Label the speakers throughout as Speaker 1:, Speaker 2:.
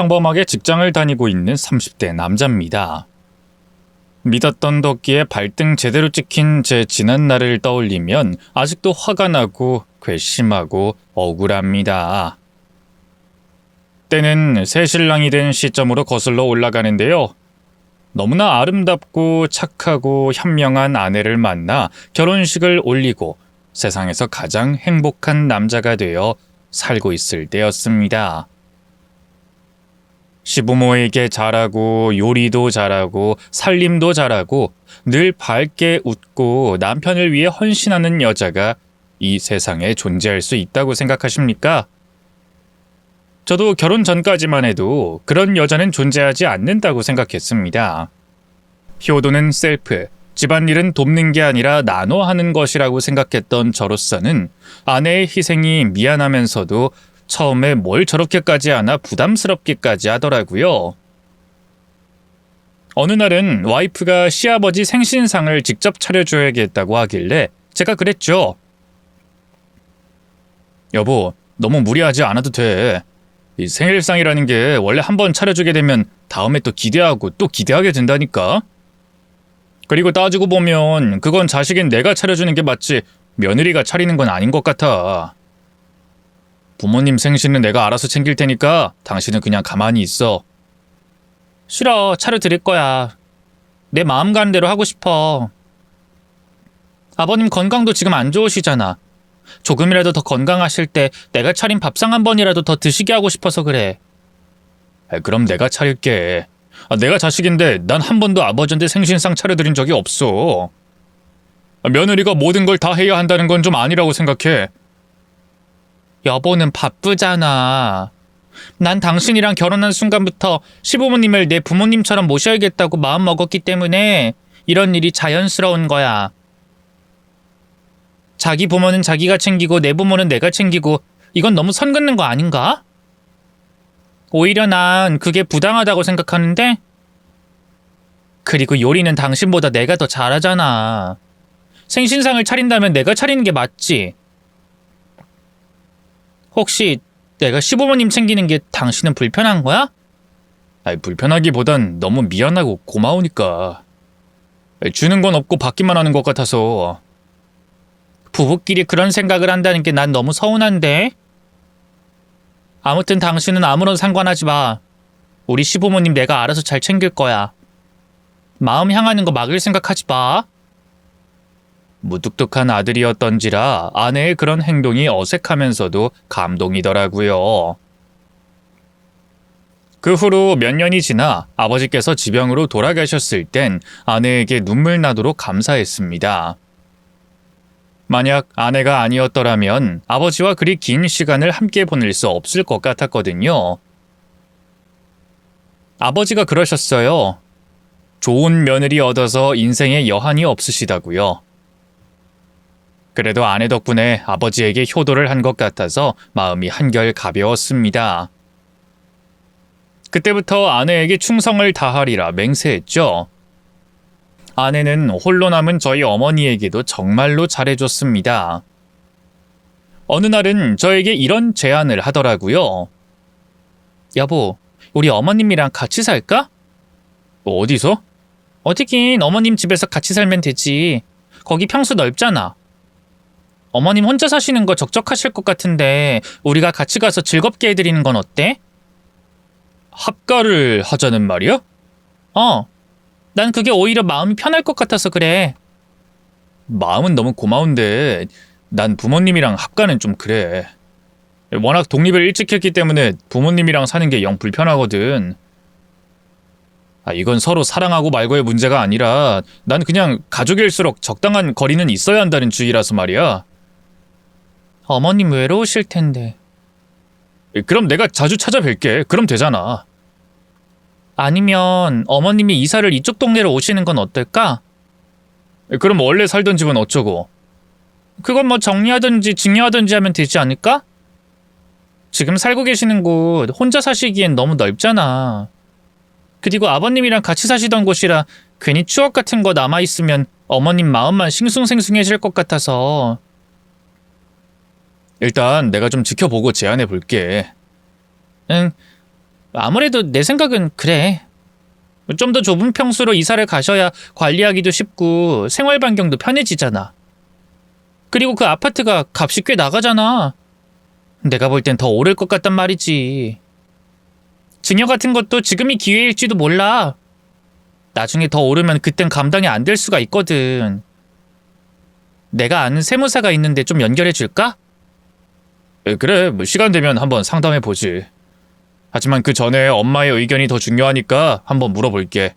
Speaker 1: 평범하게 직장을 다니고 있는 30대 남자입니다. 믿었던 덕기에 발등 제대로 찍힌 제 지난 날을 떠올리면 아직도 화가 나고 괘씸하고 억울합니다. 때는 새신랑이 된 시점으로 거슬러 올라가는데요. 너무나 아름답고 착하고 현명한 아내를 만나 결혼식을 올리고 세상에서 가장 행복한 남자가 되어 살고 있을 때였습니다. 시부모에게 잘하고 요리도 잘하고 살림도 잘하고 늘 밝게 웃고 남편을 위해 헌신하는 여자가 이 세상에 존재할 수 있다고 생각하십니까? 저도 결혼 전까지만 해도 그런 여자는 존재하지 않는다고 생각했습니다. 효도는 셀프, 집안일은 돕는 게 아니라 나눠 하는 것이라고 생각했던 저로서는 아내의 희생이 미안하면서도 처음에 뭘 저렇게까지 하나 부담스럽게까지 하더라고요. 어느 날은 와이프가 시아버지 생신상을 직접 차려줘야겠다고 하길래 제가 그랬죠. 여보, 너무 무리하지 않아도 돼. 이 생일상이라는 게 원래 한번 차려주게 되면 다음에 또 기대하고 또 기대하게 된다니까. 그리고 따지고 보면 그건 자식인 내가 차려주는 게 맞지 며느리가 차리는 건 아닌 것 같아. 부모님 생신은 내가 알아서 챙길 테니까 당신은 그냥 가만히 있어. 싫어, 차려드릴 거야. 내 마음 가는 대로 하고 싶어. 아버님 건강도 지금 안 좋으시잖아. 조금이라도 더 건강하실 때 내가 차린 밥상 한 번이라도 더 드시게 하고 싶어서 그래. 그럼 내가 차릴게. 내가 자식인데 난 한 번도 아버지한테 생신상 차려드린 적이 없어. 며느리가 모든 걸 다 해야 한다는 건 좀 아니라고 생각해. 여보는 바쁘잖아. 난 당신이랑 결혼한 순간부터 시부모님을 내 부모님처럼 모셔야겠다고 마음 먹었기 때문에 이런 일이 자연스러운 거야. 자기 부모는 자기가 챙기고 내 부모는 내가 챙기고 이건 너무 선 긋는 거 아닌가? 오히려 난 그게 부당하다고 생각하는데? 그리고 요리는 당신보다 내가 더 잘하잖아. 생신상을 차린다면 내가 차리는 게 맞지? 혹시 내가 시부모님 챙기는 게 당신은 불편한 거야?
Speaker 2: 불편하기보단 너무 미안하고 고마우니까. 주는 건 없고 받기만 하는 것 같아서.
Speaker 1: 부부끼리 그런 생각을 한다는 게 난 너무 서운한데? 아무튼 당신은 아무런 상관하지 마. 우리 시부모님 내가 알아서 잘 챙길 거야. 마음 향하는 거 막을 생각하지 마.
Speaker 2: 무뚝뚝한 아들이었던지라 아내의 그런 행동이 어색하면서도 감동이더라고요. 그 후로 몇 년이 지나 아버지께서 지병으로 돌아가셨을 땐 아내에게 눈물 나도록 감사했습니다. 만약 아내가 아니었더라면 아버지와 그리 긴 시간을 함께 보낼 수 없을 것 같았거든요. 아버지가 그러셨어요. 좋은 며느리 얻어서 인생에 여한이 없으시다고요. 그래도 아내 덕분에 아버지에게 효도를 한 것 같아서 마음이 한결 가벼웠습니다. 그때부터 아내에게 충성을 다하리라 맹세했죠. 아내는 홀로 남은 저희 어머니에게도 정말로 잘해줬습니다. 어느 날은 저에게 이런 제안을 하더라고요. 여보, 우리 어머님이랑 같이 살까? 어디서?
Speaker 1: 어디긴 어머님 집에서 같이 살면 되지. 거기 평수 넓잖아. 어머님 혼자 사시는 거 적적하실 것 같은데 우리가 같이 가서 즐겁게 해드리는 건 어때?
Speaker 2: 합가를 하자는 말이야?
Speaker 1: 난 그게 오히려 마음이 편할 것 같아서 그래.
Speaker 2: 마음은 너무 고마운데 난 부모님이랑 합가는 좀 그래. 워낙 독립을 일찍 했기 때문에 부모님이랑 사는 게 영 불편하거든. 이건 서로 사랑하고 말고의 문제가 아니라 난 그냥 가족일수록 적당한 거리는 있어야 한다는 주의라서 말이야.
Speaker 1: 어머님 외로우실 텐데.
Speaker 2: 그럼 내가 자주 찾아뵐게. 그럼 되잖아.
Speaker 1: 아니면 어머님이 이사를 이쪽 동네로 오시는 건 어떨까?
Speaker 2: 그럼 원래 살던 집은 어쩌고?
Speaker 1: 그건 뭐 정리하든지 증여하든지 하면 되지 않을까? 지금 살고 계시는 곳 혼자 사시기엔 너무 넓잖아. 그리고 아버님이랑 같이 사시던 곳이라 괜히 추억 같은 거 남아있으면 어머님 마음만 싱숭생숭해질 것 같아서.
Speaker 2: 일단 내가 좀 지켜보고 제안해 볼게.
Speaker 1: 응,
Speaker 2: 아무래도 내 생각은 그래. 좀 더 좁은 평수로 이사를 가셔야 관리하기도 쉽고 생활 반경도 편해지잖아. 그리고 그 아파트가 값이 꽤 나가잖아. 내가 볼 땐 더 오를 것 같단 말이지. 증여 같은 것도 지금이 기회일지도 몰라. 나중에 더 오르면 그땐 감당이 안 될 수가 있거든. 내가 아는 세무사가 있는데 좀 연결해 줄까?
Speaker 1: 그래, 뭐 시간 되면 한번 상담해보지. 하지만 그 전에 엄마의 의견이 더 중요하니까 한번 물어볼게.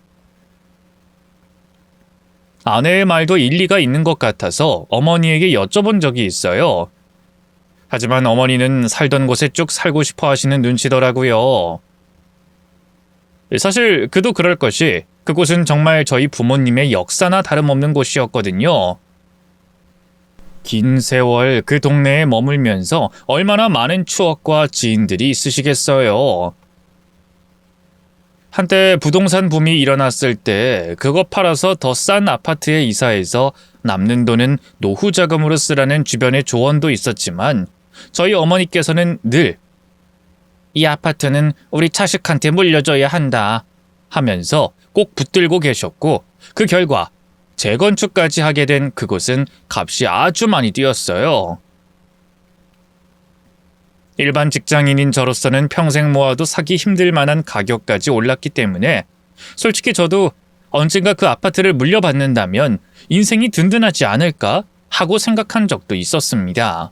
Speaker 1: 아내의 말도 일리가 있는 것 같아서 어머니에게 여쭤본 적이 있어요. 하지만 어머니는 살던 곳에 쭉 살고 싶어 하시는 눈치더라고요. 사실 그도 그럴 것이 그곳은 정말 저희 부모님의 역사나 다름없는 곳이었거든요. 긴 세월 그 동네에 머물면서 얼마나 많은 추억과 지인들이 있으시겠어요. 한때 부동산 붐이 일어났을 때 그거 팔아서 더 싼 아파트에 이사해서 남는 돈은 노후 자금으로 쓰라는 주변의 조언도 있었지만 저희 어머니께서는 늘 이 아파트는 우리 차식한테 물려줘야 한다 하면서 꼭 붙들고 계셨고 그 결과 재건축까지 하게 된 그곳은 값이 아주 많이 뛰었어요. 일반 직장인인 저로서는 평생 모아도 사기 힘들 만한 가격까지 올랐기 때문에 솔직히 저도 언젠가 그 아파트를 물려받는다면 인생이 든든하지 않을까 하고 생각한 적도 있었습니다.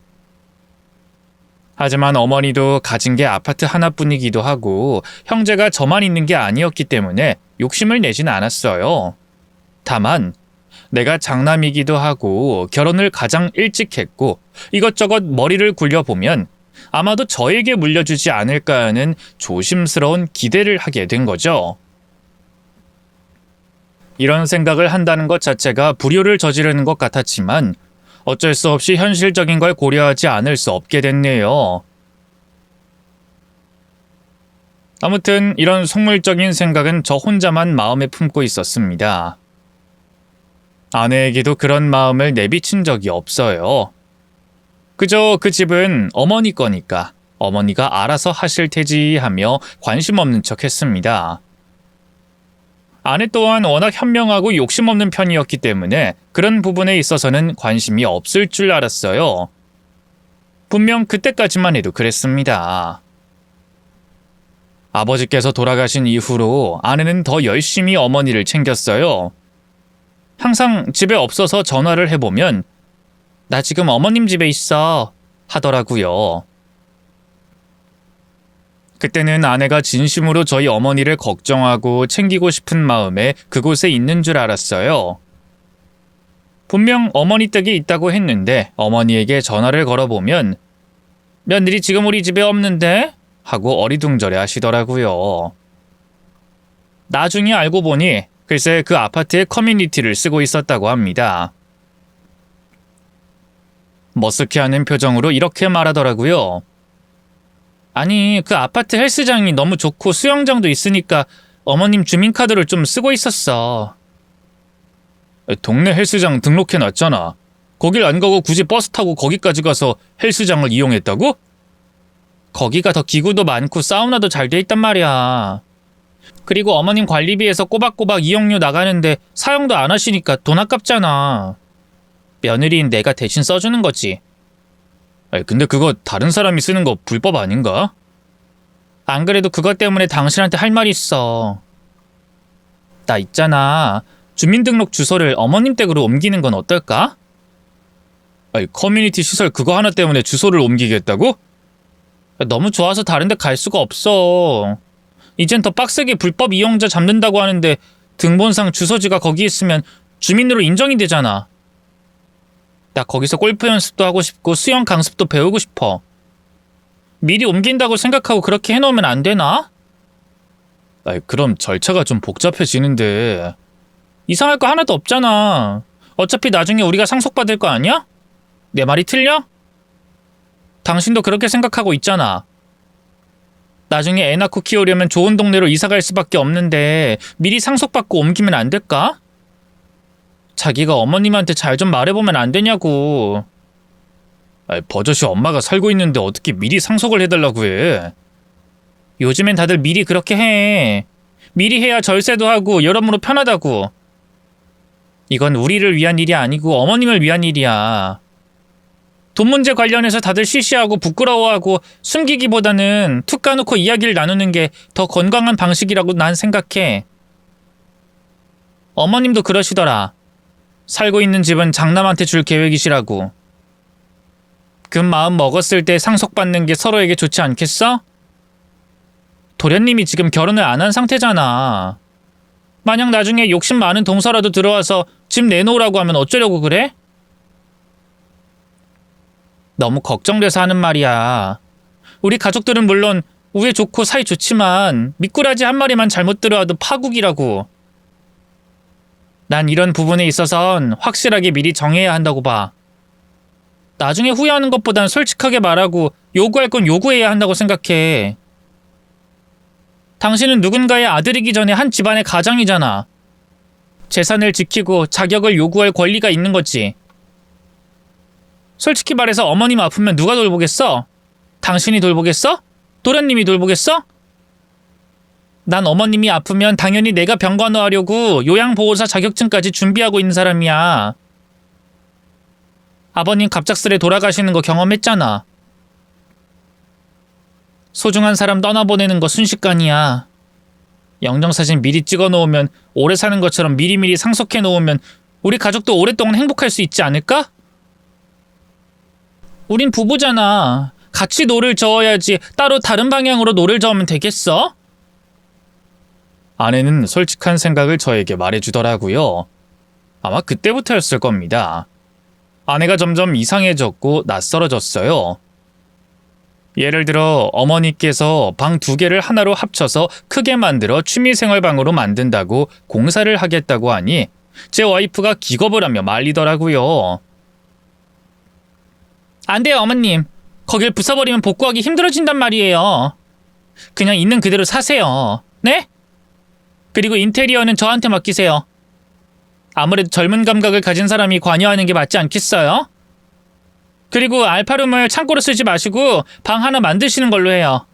Speaker 1: 하지만 어머니도 가진 게 아파트 하나뿐이기도 하고 형제가 저만 있는 게 아니었기 때문에 욕심을 내진 않았어요. 다만 내가 장남이기도 하고 결혼을 가장 일찍 했고 이것저것 머리를 굴려보면 아마도 저에게 물려주지 않을까 하는 조심스러운 기대를 하게 된 거죠. 이런 생각을 한다는 것 자체가 불효를 저지르는 것 같았지만 어쩔 수 없이 현실적인 걸 고려하지 않을 수 없게 됐네요. 아무튼 이런 속물적인 생각은 저 혼자만 마음에 품고 있었습니다. 아내에게도 그런 마음을 내비친 적이 없어요. 그저 그 집은 어머니 거니까 어머니가 알아서 하실 테지 하며 관심 없는 척 했습니다. 아내 또한 워낙 현명하고 욕심 없는 편이었기 때문에 그런 부분에 있어서는 관심이 없을 줄 알았어요. 분명 그때까지만 해도 그랬습니다. 아버지께서 돌아가신 이후로 아내는 더 열심히 어머니를 챙겼어요. 항상 집에 없어서 전화를 해보면 나 지금 어머님 집에 있어 하더라고요. 그때는 아내가 진심으로 저희 어머니를 걱정하고 챙기고 싶은 마음에 그곳에 있는 줄 알았어요. 분명 어머니 댁에 있다고 했는데 어머니에게 전화를 걸어보면 며느리 지금 우리 집에 없는데? 하고 어리둥절해 하시더라고요. 나중에 알고 보니 글쎄 그 아파트의 커뮤니티를 쓰고 있었다고 합니다. 머쓱해하는 표정으로 이렇게 말하더라고요. 아니 그 아파트 헬스장이 너무 좋고 수영장도 있으니까 어머님 주민카드를 좀 쓰고 있었어. 동네 헬스장 등록해놨잖아. 거길 안 가고 굳이 버스 타고 거기까지 가서 헬스장을 이용했다고? 거기가 더 기구도 많고 사우나도 잘 돼 있단 말이야. 그리고 어머님 관리비에서 꼬박꼬박 이용료 나가는데 사용도 안 하시니까 돈 아깝잖아. 며느리인 내가 대신 써주는 거지. 근데 그거 다른 사람이 쓰는 거 불법 아닌가? 안 그래도 그것 때문에 당신한테 할 말이 있어. 나 있잖아. 주민등록 주소를 어머님 댁으로 옮기는 건 어떨까? 커뮤니티 시설 그거 하나 때문에 주소를 옮기겠다고? 너무 좋아서 다른 데 갈 수가 없어. 이젠 더 빡세게 불법 이용자 잡는다고 하는데 등본상 주소지가 거기 있으면 주민으로 인정이 되잖아. 나 거기서 골프 연습도 하고 싶고 수영 강습도 배우고 싶어. 미리 옮긴다고 생각하고 그렇게 해놓으면 안 되나? 그럼 절차가 좀 복잡해지는데. 이상할 거 하나도 없잖아. 어차피 나중에 우리가 상속받을 거 아니야? 내 말이 틀려? 당신도 그렇게 생각하고 있잖아. 나중에 애 낳고 키우려면 좋은 동네로 이사갈 수밖에 없는데 미리 상속받고 옮기면 안 될까? 자기가 어머님한테 잘 좀 말해보면 안 되냐고. 버젓이 엄마가 살고 있는데 어떻게 미리 상속을 해달라고 해.
Speaker 2: 요즘엔 다들 미리 그렇게 해. 미리 해야 절세도 하고 여러모로 편하다고. 이건 우리를 위한 일이 아니고 어머님을 위한 일이야. 돈 문제 관련해서 다들 시시하고 부끄러워하고 숨기기보다는 툭 까놓고 이야기를 나누는 게 더 건강한 방식이라고 난 생각해. 어머님도 그러시더라. 살고 있는 집은 장남한테 줄 계획이시라고. 그 마음 먹었을 때 상속받는 게 서로에게 좋지 않겠어? 도련님이 지금 결혼을 안 한 상태잖아. 만약 나중에 욕심 많은 동서라도 들어와서 집 내놓으라고 하면 어쩌려고 그래? 너무 걱정돼서 하는 말이야. 우리 가족들은 물론 우애 좋고 사이 좋지만 미꾸라지 한 마리만 잘못 들어와도 파국이라고. 난 이런 부분에 있어선 확실하게 미리 정해야 한다고 봐. 나중에 후회하는 것보단 솔직하게 말하고 요구할 건 요구해야 한다고 생각해. 당신은 누군가의 아들이기 전에 한 집안의 가장이잖아. 재산을 지키고 자격을 요구할 권리가 있는 거지. 솔직히 말해서 어머님 아프면 누가 돌보겠어? 당신이 돌보겠어? 도련님이 돌보겠어? 난 어머님이 아프면 당연히 내가 병간호하려고 요양보호사 자격증까지 준비하고 있는 사람이야. 아버님 갑작스레 돌아가시는 거 경험했잖아. 소중한 사람 떠나보내는 거 순식간이야. 영정사진 미리 찍어놓으면 오래 사는 것처럼 미리미리 상속해놓으면 우리 가족도 오랫동안 행복할 수 있지 않을까? 우린 부부잖아. 같이 노를 저어야지 따로 다른 방향으로 노를 저으면 되겠어?
Speaker 1: 아내는 솔직한 생각을 저에게 말해주더라고요. 아마 그때부터였을 겁니다. 아내가 점점 이상해졌고 낯설어졌어요. 예를 들어 어머니께서 방 2개를 하나로 합쳐서 크게 만들어 취미생활방으로 만든다고 공사를 하겠다고 하니 제 와이프가 기겁을 하며 말리더라고요.
Speaker 2: 안 돼요, 어머님. 거길 부숴버리면 복구하기 힘들어진단 말이에요. 그냥 있는 그대로 사세요. 네? 그리고 인테리어는 저한테 맡기세요. 아무래도 젊은 감각을 가진 사람이 관여하는 게 맞지 않겠어요? 그리고 알파룸을 창고로 쓰지 마시고 방 하나 만드시는 걸로 해요.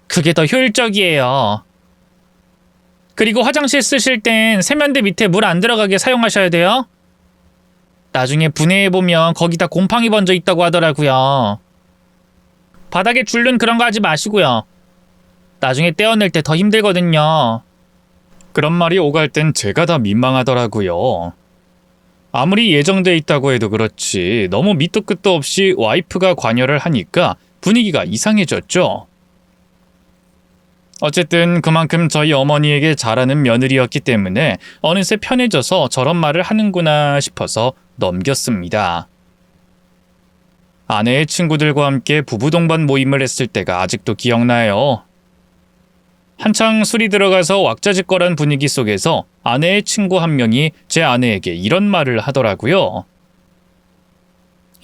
Speaker 2: 그게 더 효율적이에요. 그리고 화장실 쓰실 땐 세면대 밑에 물 안 들어가게 사용하셔야 돼요. 나중에 분해해보면 거기다 곰팡이 번져 있다고 하더라고요. 바닥에 줄눈 그런 거 하지 마시고요. 나중에 떼어낼 때 더 힘들거든요.
Speaker 1: 그런 말이 오갈 땐 제가 다 민망하더라고요. 아무리 예정돼 있다고 해도 그렇지 너무 밑도 끝도 없이 와이프가 관여를 하니까 분위기가 이상해졌죠. 어쨌든 그만큼 저희 어머니에게 잘하는 며느리였기 때문에 어느새 편해져서 저런 말을 하는구나 싶어서 넘겼습니다. 아내의 친구들과 함께 부부 동반 모임을 했을 때가 아직도 기억나요. 한창 술이 들어가서 왁자지껄한 분위기 속에서 아내의 친구 한 명이 제 아내에게 이런 말을 하더라고요.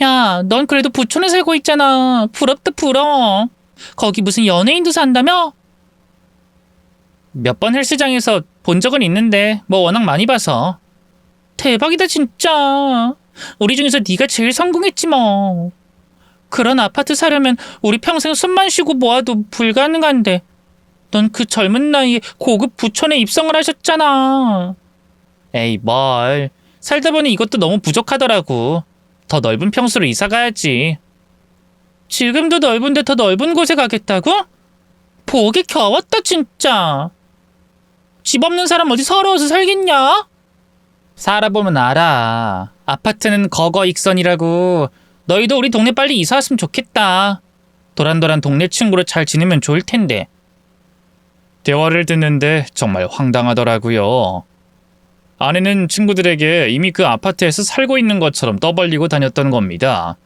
Speaker 2: 야, 넌 그래도 부촌에 살고 있잖아. 부럽다 부러워. 거기 무슨 연예인도 산다며? 몇 번 헬스장에서 본 적은 있는데 뭐 워낙 많이 봐서. 대박이다 진짜. 우리 중에서 네가 제일 성공했지 뭐. 그런 아파트 사려면 우리 평생 숨만 쉬고 모아도 불가능한데 넌 그 젊은 나이에 고급 부촌에 입성을 하셨잖아. 에이 뭘. 살다 보니 이것도 너무 부족하더라고. 더 넓은 평수로 이사 가야지. 지금도 넓은데 더 넓은 곳에 가겠다고? 보기 겨웠다 진짜. 집 없는 사람 어디 서러워서 살겠냐? 살아보면 알아. 아파트는 거거익선이라고. 너희도 우리 동네 빨리 이사 왔으면 좋겠다. 도란도란 동네 친구로 잘 지내면 좋을 텐데.
Speaker 1: 대화를 듣는데 정말 황당하더라고요. 아내는 친구들에게 이미 그 아파트에서 살고 있는 것처럼 떠벌리고 다녔던 겁니다.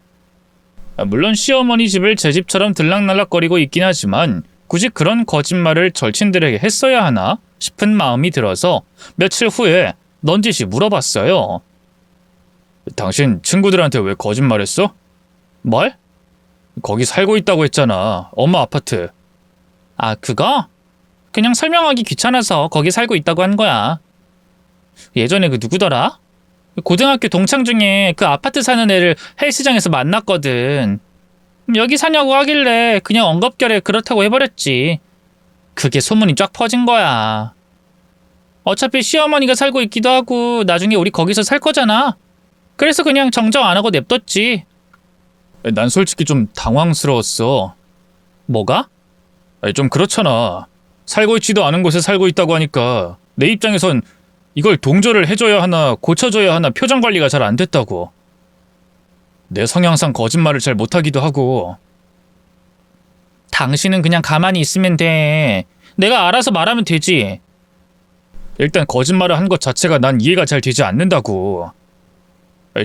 Speaker 1: 물론 시어머니 집을 제 집처럼 들락날락거리고 있긴 하지만 굳이 그런 거짓말을 절친들에게 했어야 하나 싶은 마음이 들어서 며칠 후에 넌지시 물어봤어요. 당신 친구들한테 왜 거짓말했어? 뭘? 거기 살고 있다고 했잖아. 엄마 아파트.
Speaker 2: 아 그거? 그냥 설명하기 귀찮아서 거기 살고 있다고 한 거야. 예전에 그 누구더라? 고등학교 동창 중에 그 아파트 사는 애를 헬스장에서 만났거든. 여기 사냐고 하길래 그냥 엉겁결에 그렇다고 해버렸지. 그게 소문이 쫙 퍼진 거야. 어차피 시어머니가 살고 있기도 하고 나중에 우리 거기서 살 거잖아. 그래서 그냥 정정 안 하고 냅뒀지.
Speaker 1: 난 솔직히 좀 당황스러웠어.
Speaker 2: 뭐가?
Speaker 1: 좀 그렇잖아. 살고 있지도 않은 곳에 살고 있다고 하니까 내 입장에선 이걸 동조를 해줘야 하나 고쳐줘야 하나 표정 관리가 잘 안 됐다고. 내 성향상 거짓말을 잘 못하기도 하고.
Speaker 2: 당신은 그냥 가만히 있으면 돼. 내가 알아서 말하면 되지.
Speaker 1: 일단 거짓말을 한 것 자체가 난 이해가 잘 되지 않는다고.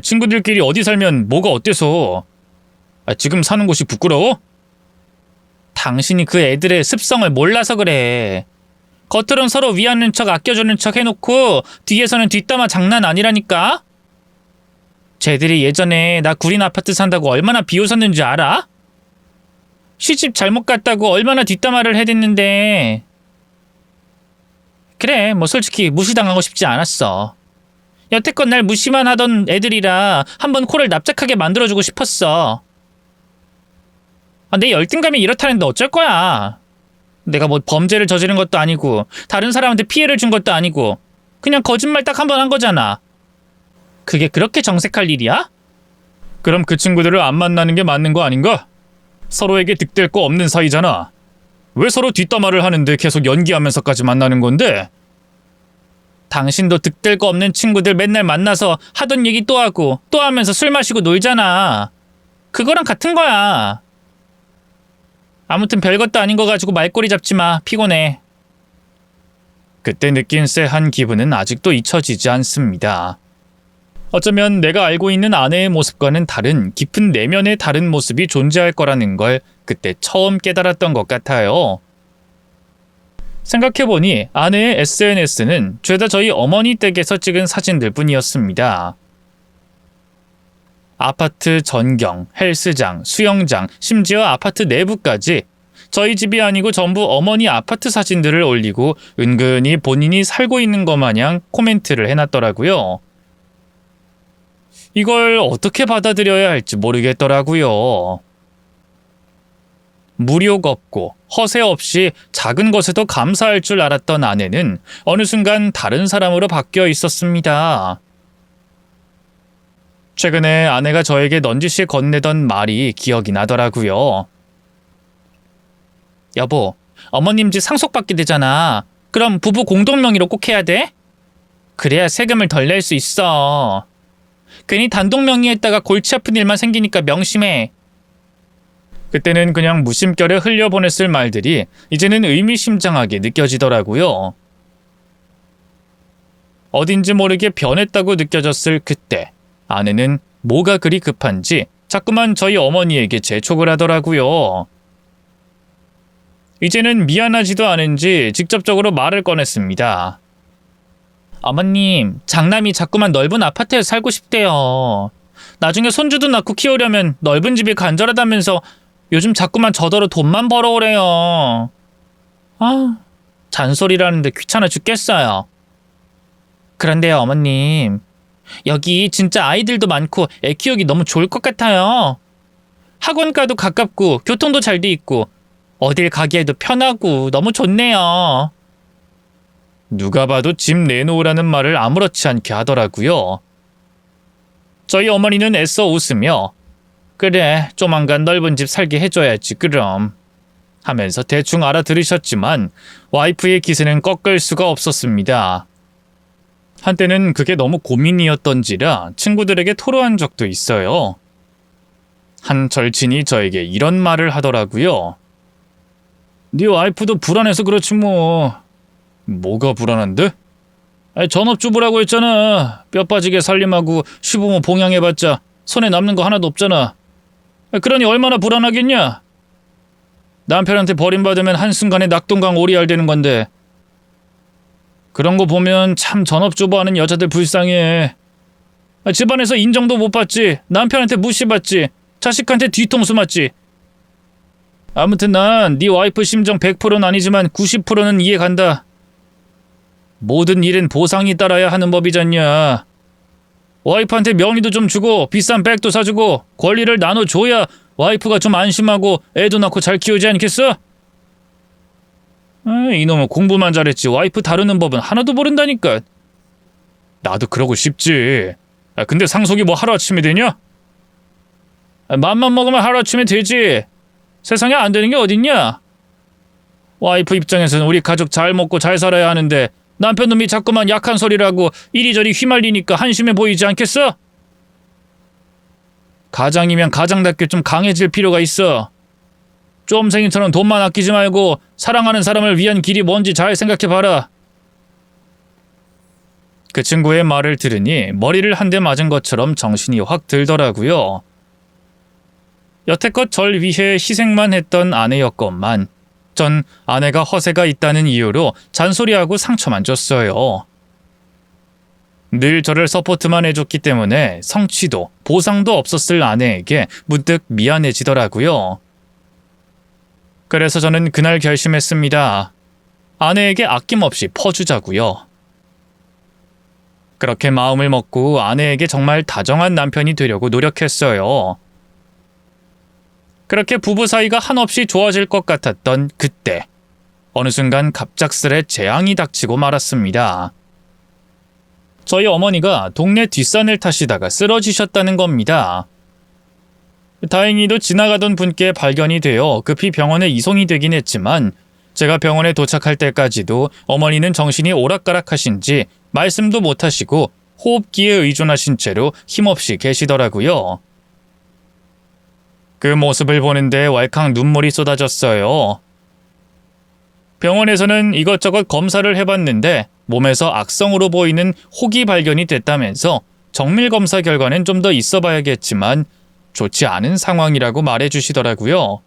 Speaker 1: 친구들끼리 어디 살면 뭐가 어때서. 지금 사는 곳이 부끄러워?
Speaker 2: 당신이 그 애들의 습성을 몰라서 그래. 겉으론 서로 위하는 척 아껴주는 척 해놓고 뒤에서는 뒷담화 장난 아니라니까? 쟤들이 예전에 나 구린 아파트 산다고 얼마나 비웃었는지 알아? 시집 잘못 갔다고 얼마나 뒷담화를 해댔는데. 그래, 뭐 솔직히 무시당하고 싶지 않았어. 여태껏 날 무시만 하던 애들이라 한번 코를 납작하게 만들어주고 싶었어. 내 열등감이 이렇다는데 어쩔 거야. 내가 뭐 범죄를 저지른 것도 아니고 다른 사람한테 피해를 준 것도 아니고 그냥 거짓말 딱 한 번 한 거잖아. 그게 그렇게 정색할 일이야?
Speaker 1: 그럼 그 친구들을 안 만나는 게 맞는 거 아닌가? 서로에게 득될 거 없는 사이잖아. 왜 서로 뒷담화를 하는데 계속 연기하면서까지 만나는 건데?
Speaker 2: 당신도 득될 거 없는 친구들 맨날 만나서 하던 얘기 또 하고 또 하면서 술 마시고 놀잖아. 그거랑 같은 거야. 아무튼 별것도 아닌 거 가지고 말꼬리 잡지 마. 피곤해.
Speaker 1: 그때 느낀 쎄한 기분은 아직도 잊혀지지 않습니다. 어쩌면 내가 알고 있는 아내의 모습과는 다른 깊은 내면의 다른 모습이 존재할 거라는 걸 그때 처음 깨달았던 것 같아요. 생각해보니 아내의 SNS는 죄다 저희 어머니 댁에서 찍은 사진들 뿐이었습니다. 아파트 전경, 헬스장, 수영장, 심지어 아파트 내부까지 저희 집이 아니고 전부 어머니 아파트 사진들을 올리고 은근히 본인이 살고 있는 것 마냥 코멘트를 해놨더라고요. 이걸 어떻게 받아들여야 할지 모르겠더라고요. 무력 없고 허세 없이 작은 것에도 감사할 줄 알았던 아내는 어느 순간 다른 사람으로 바뀌어 있었습니다. 최근에 아내가 저에게 넌지시 건네던 말이 기억이 나더라고요.
Speaker 2: 여보, 어머님 집 상속받게 되잖아. 그럼 부부 공동명의로 꼭 해야 돼? 그래야 세금을 덜 낼 수 있어. 괜히 단독명의했다가 골치 아픈 일만 생기니까 명심해.
Speaker 1: 그때는 그냥 무심결에 흘려보냈을 말들이 이제는 의미심장하게 느껴지더라고요. 어딘지 모르게 변했다고 느껴졌을 그때 아내는 뭐가 그리 급한지 자꾸만 저희 어머니에게 재촉을 하더라고요. 이제는 미안하지도 않은지 직접적으로 말을 꺼냈습니다.
Speaker 2: 어머님, 장남이 자꾸만 넓은 아파트에 살고 싶대요. 나중에 손주도 낳고 키우려면 넓은 집이 간절하다면서 요즘 자꾸만 저더러 돈만 벌어오래요. 잔소리라는데 귀찮아 죽겠어요. 그런데요, 어머님. 여기 진짜 아이들도 많고 애 키우기 너무 좋을 것 같아요. 학원가도 가깝고 교통도 잘 돼 있고 어딜 가기에도 편하고 너무 좋네요.
Speaker 1: 누가 봐도 집 내놓으라는 말을 아무렇지 않게 하더라고요. 저희 어머니는 애써 웃으며
Speaker 2: 그래, 조만간 넓은 집 살게 해줘야지 그럼
Speaker 1: 하면서 대충 알아들으셨지만 와이프의 기세는 꺾을 수가 없었습니다. 한때는 그게 너무 고민이었던지라 친구들에게 토로한 적도 있어요. 한 절친이 저에게 이런 말을 하더라고요. 네 와이프도 불안해서 그렇지 뭐. 뭐가 불안한데? 전업주부라고 했잖아. 뼈 빠지게 살림하고 시부모 봉양해봤자 손에 남는 거 하나도 없잖아. 그러니 얼마나 불안하겠냐? 남편한테 버림받으면 한순간에 낙동강 오리알 되는 건데 그런 거 보면 참 전업주부하는 여자들 불쌍해. 집안에서 인정도 못 받지, 남편한테 무시받지, 자식한테 뒤통수 맞지. 아무튼 난 네 와이프 심정 100%는 아니지만 90%는 이해 간다. 모든 일은 보상이 따라야 하는 법이잖냐. 와이프한테 명의도 좀 주고 비싼 백도 사주고 권리를 나눠줘야 와이프가 좀 안심하고 애도 낳고 잘 키우지 않겠어? 이놈은 공부만 잘했지 와이프 다루는 법은 하나도 모른다니까. 나도 그러고 싶지. 근데 상속이 뭐 하루아침에 되냐? 맘만 먹으면 하루아침에 되지. 세상에 안 되는 게 어딨냐? 와이프 입장에서는 우리 가족 잘 먹고 잘 살아야 하는데 남편 놈이 자꾸만 약한 소리라고 이리저리 휘말리니까 한심해 보이지 않겠어? 가장이면 가장답게 좀 강해질 필요가 있어. 쫌생이처럼 돈만 아끼지 말고 사랑하는 사람을 위한 길이 뭔지 잘 생각해봐라. 그 친구의 말을 들으니 머리를 한 대 맞은 것처럼 정신이 확 들더라고요. 여태껏 절 위해 희생만 했던 아내였건만 전 아내가 허세가 있다는 이유로 잔소리하고 상처만 줬어요. 늘 저를 서포트만 해줬기 때문에 성취도, 보상도 없었을 아내에게 문득 미안해지더라고요. 그래서 저는 그날 결심했습니다. 아내에게 아낌없이 퍼주자고요. 그렇게 마음을 먹고 아내에게 정말 다정한 남편이 되려고 노력했어요. 그렇게 부부 사이가 한없이 좋아질 것 같았던 그때 어느 순간 갑작스레 재앙이 닥치고 말았습니다. 저희 어머니가 동네 뒷산을 타시다가 쓰러지셨다는 겁니다. 다행히도 지나가던 분께 발견이 되어 급히 병원에 이송이 되긴 했지만 제가 병원에 도착할 때까지도 어머니는 정신이 오락가락하신지 말씀도 못하시고 호흡기에 의존하신 채로 힘없이 계시더라고요. 그 모습을 보는데 왈칵 눈물이 쏟아졌어요. 병원에서는 이것저것 검사를 해봤는데 몸에서 악성으로 보이는 혹이 발견이 됐다면서 정밀 검사 결과는 좀 더 있어 봐야겠지만 좋지 않은 상황이라고 말해주시더라고요.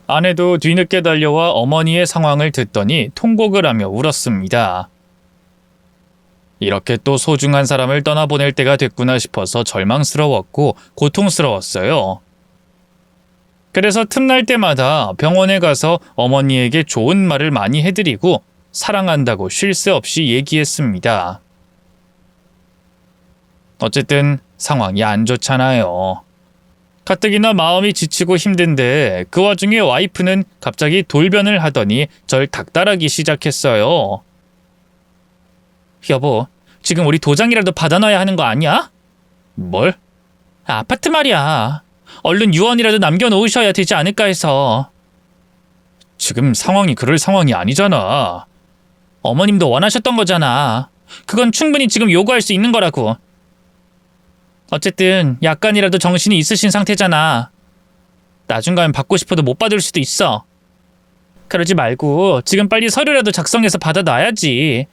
Speaker 1: 아내도 뒤늦게 달려와 어머니의 상황을 듣더니 통곡을 하며 울었습니다. 이렇게 또 소중한 사람을 떠나보낼 때가 됐구나 싶어서 절망스러웠고 고통스러웠어요. 그래서 틈날 때마다 병원에 가서 어머니에게 좋은 말을 많이 해드리고 사랑한다고 쉴 새 없이 얘기했습니다. 어쨌든 상황이 안 좋잖아요. 가뜩이나 마음이 지치고 힘든데 그 와중에 와이프는 갑자기 돌변을 하더니 절 닥달하기 시작했어요. 여보, 지금 우리 도장이라도 받아놔야 하는 거 아니야? 뭘? 아파트 말이야. 얼른 유언이라도 남겨놓으셔야 되지 않을까 해서. 지금 상황이 그럴 상황이 아니잖아. 어머님도 원하셨던 거잖아. 그건 충분히 지금 요구할 수 있는 거라고. 어쨌든 약간이라도 정신이 있으신 상태잖아. 나중 가면 받고 싶어도 못 받을 수도 있어. 그러지 말고 지금 빨리 서류라도 작성해서 받아놔야지.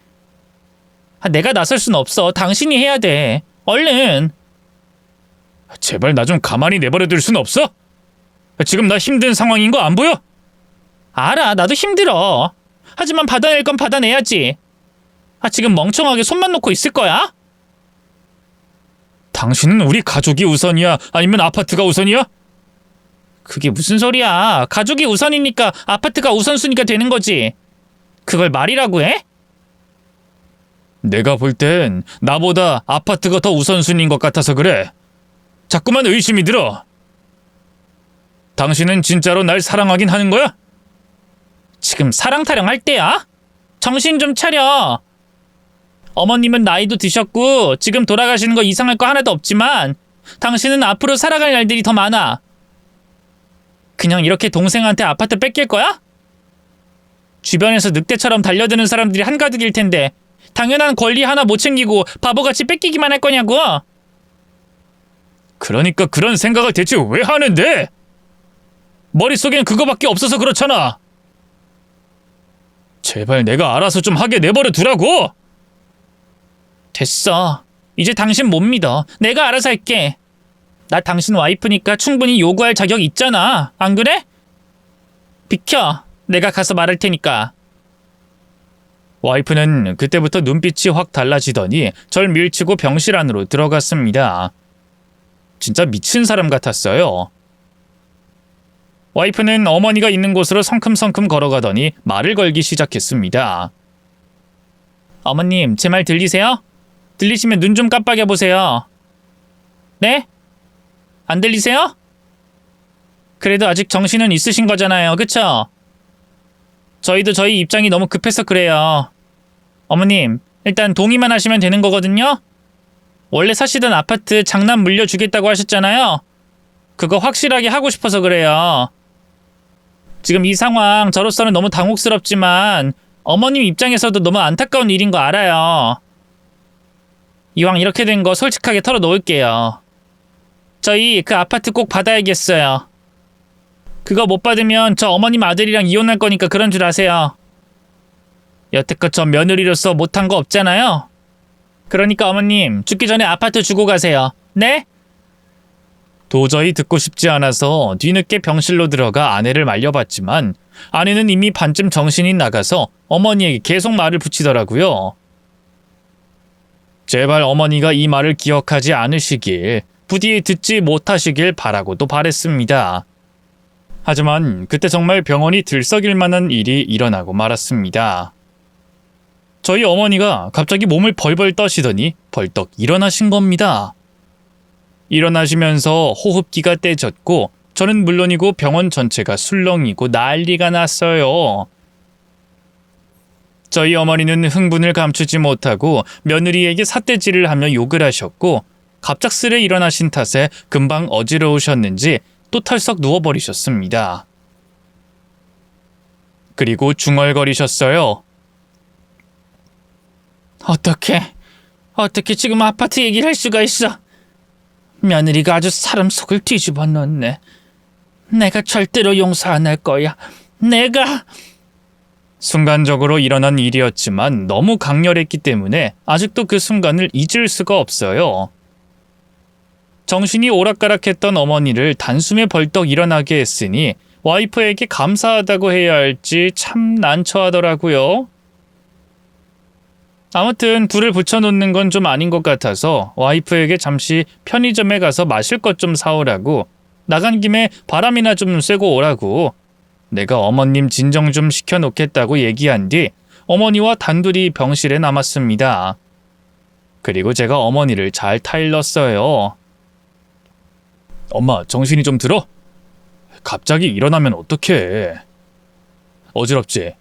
Speaker 1: 내가 나설 순 없어. 당신이 해야 돼. 얼른. 제발 나 좀 가만히 내버려둘 순 없어? 지금 나 힘든 상황인 거 안 보여? 알아. 나도 힘들어. 하지만 받아낼 건 받아내야지. 지금 멍청하게 손만 놓고 있을 거야? 당신은 우리 가족이 우선이야? 아니면 아파트가 우선이야? 그게 무슨 소리야. 가족이 우선이니까 아파트가 우선순위가 되는 거지. 그걸 말이라고 해? 내가 볼 땐 나보다 아파트가 더 우선순위인 것 같아서 그래. 자꾸만 의심이 들어. 당신은 진짜로 날 사랑하긴 하는 거야? 지금 사랑 타령할 때야? 정신 좀 차려. 어머님은 나이도 드셨고 지금 돌아가시는 거 이상할 거 하나도 없지만 당신은 앞으로 살아갈 날들이 더 많아. 그냥 이렇게 동생한테 아파트 뺏길 거야? 주변에서 늑대처럼 달려드는 사람들이 한가득일 텐데 당연한 권리 하나 못 챙기고 바보같이 뺏기기만 할 거냐고. 그러니까 그런 생각을 대체 왜 하는데? 머릿속엔 그거밖에 없어서 그렇잖아. 제발 내가 알아서 좀 하게 내버려 두라고. 됐어. 이제 당신 못 믿어. 내가 알아서 할게. 나 당신 와이프니까 충분히 요구할 자격 있잖아. 안 그래? 비켜. 내가 가서 말할 테니까. 와이프는 그때부터 눈빛이 확 달라지더니 절 밀치고 병실 안으로 들어갔습니다. 진짜 미친 사람 같았어요. 와이프는 어머니가 있는 곳으로 성큼성큼 걸어가더니 말을 걸기 시작했습니다. 어머님, 제 말 들리세요? 들리시면 눈 좀 깜빡여 보세요. 네? 안 들리세요? 그래도 아직 정신은 있으신 거잖아요. 그쵸?
Speaker 2: 저희도 저희 입장이 너무 급해서 그래요. 어머님, 일단 동의만 하시면 되는 거거든요? 원래 사시던 아파트 장남 물려주겠다고 하셨잖아요. 그거 확실하게 하고 싶어서 그래요. 지금 이 상황 저로서는 너무 당혹스럽지만 어머님 입장에서도 너무 안타까운 일인 거 알아요. 이왕 이렇게 된 거 솔직하게 털어놓을게요. 저희 그 아파트 꼭 받아야겠어요. 그거 못 받으면 저 어머님 아들이랑 이혼할 거니까 그런 줄 아세요. 여태껏 저 며느리로서 못한 거 없잖아요. 그러니까 어머님 죽기 전에 아파트 주고 가세요. 네?
Speaker 1: 도저히 듣고 싶지 않아서 뒤늦게 병실로 들어가 아내를 말려봤지만 아내는 이미 반쯤 정신이 나가서 어머니에게 계속 말을 붙이더라고요. 제발 어머니가 이 말을 기억하지 않으시길, 부디 듣지 못하시길 바라고도 바랬습니다. 하지만 그때 정말 병원이 들썩일 만한 일이 일어나고 말았습니다. 저희 어머니가 갑자기 몸을 벌벌 떠시더니 벌떡 일어나신 겁니다. 일어나시면서 호흡기가 떼졌고 저는 물론이고 병원 전체가 술렁이고 난리가 났어요. 저희 어머니는 흥분을 감추지 못하고 며느리에게 삿대질을 하며 욕을 하셨고 갑작스레 일어나신 탓에 금방 어지러우셨는지 또 털썩 누워버리셨습니다. 그리고 중얼거리셨어요.
Speaker 2: 어떻게 지금 아파트 얘기를 할 수가 있어? 며느리가 아주 사람 속을 뒤집어 놓네. 내가 절대로 용서 안 할 거야. 내가...
Speaker 1: 순간적으로 일어난 일이었지만 너무 강렬했기 때문에 아직도 그 순간을 잊을 수가 없어요. 정신이 오락가락했던 어머니를 단숨에 벌떡 일어나게 했으니 와이프에게 감사하다고 해야 할지 참 난처하더라고요. 아무튼 불을 붙여놓는 건 좀 아닌 것 같아서 와이프에게 잠시 편의점에 가서 마실 것 좀 사오라고, 나간 김에 바람이나 좀 쐬고 오라고 내가 어머님 진정 좀 시켜놓겠다고 얘기한 뒤 어머니와 단둘이 병실에 남았습니다. 그리고 제가 어머니를 잘 타일렀어요. 엄마, 정신이 좀 들어? 갑자기 일어나면 어떡해. 어지럽지?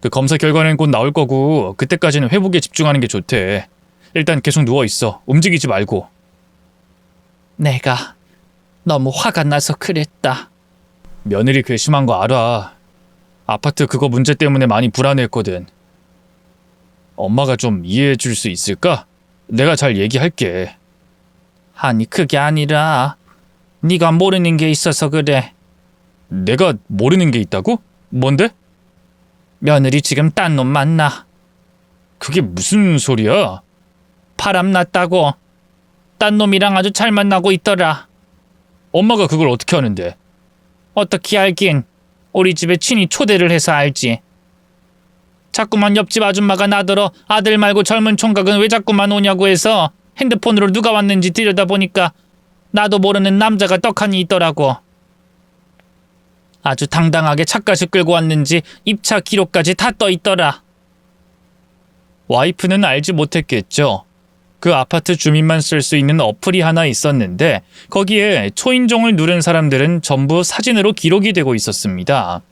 Speaker 1: 그 검사 결과는 곧 나올 거고 그때까지는 회복에 집중하는 게 좋대. 일단 계속 누워있어. 움직이지 말고.
Speaker 2: 내가 너무 화가 나서 그랬다.
Speaker 1: 며느리 괘씸한 거 알아. 아파트 그거 문제 때문에 많이 불안했거든. 엄마가 좀 이해해 줄 수 있을까? 내가 잘 얘기할게.
Speaker 2: 아니 그게 아니라 네가 모르는 게 있어서 그래.
Speaker 1: 내가 모르는 게 있다고? 뭔데?
Speaker 2: 며느리 지금 딴 놈 만나.
Speaker 1: 그게 무슨 소리야?
Speaker 2: 바람 났다고. 딴 놈이랑 아주 잘 만나고 있더라.
Speaker 1: 엄마가 그걸 어떻게 아는데?
Speaker 2: 어떻게 알긴. 우리 집에 친히 초대를 해서 알지. 자꾸만 옆집 아줌마가 나더러 아들 말고 젊은 총각은 왜 자꾸만 오냐고 해서 핸드폰으로 누가 왔는지 들여다보니까 나도 모르는 남자가 떡하니 있더라고. 아주 당당하게 차까지 끌고 왔는지 입차 기록까지 다 떠 있더라.
Speaker 1: 와이프는 알지 못했겠죠. 그 아파트 주민만 쓸 수 있는 어플이 하나 있었는데 거기에 초인종을 누른 사람들은 전부 사진으로 기록이 되고 있었습니다.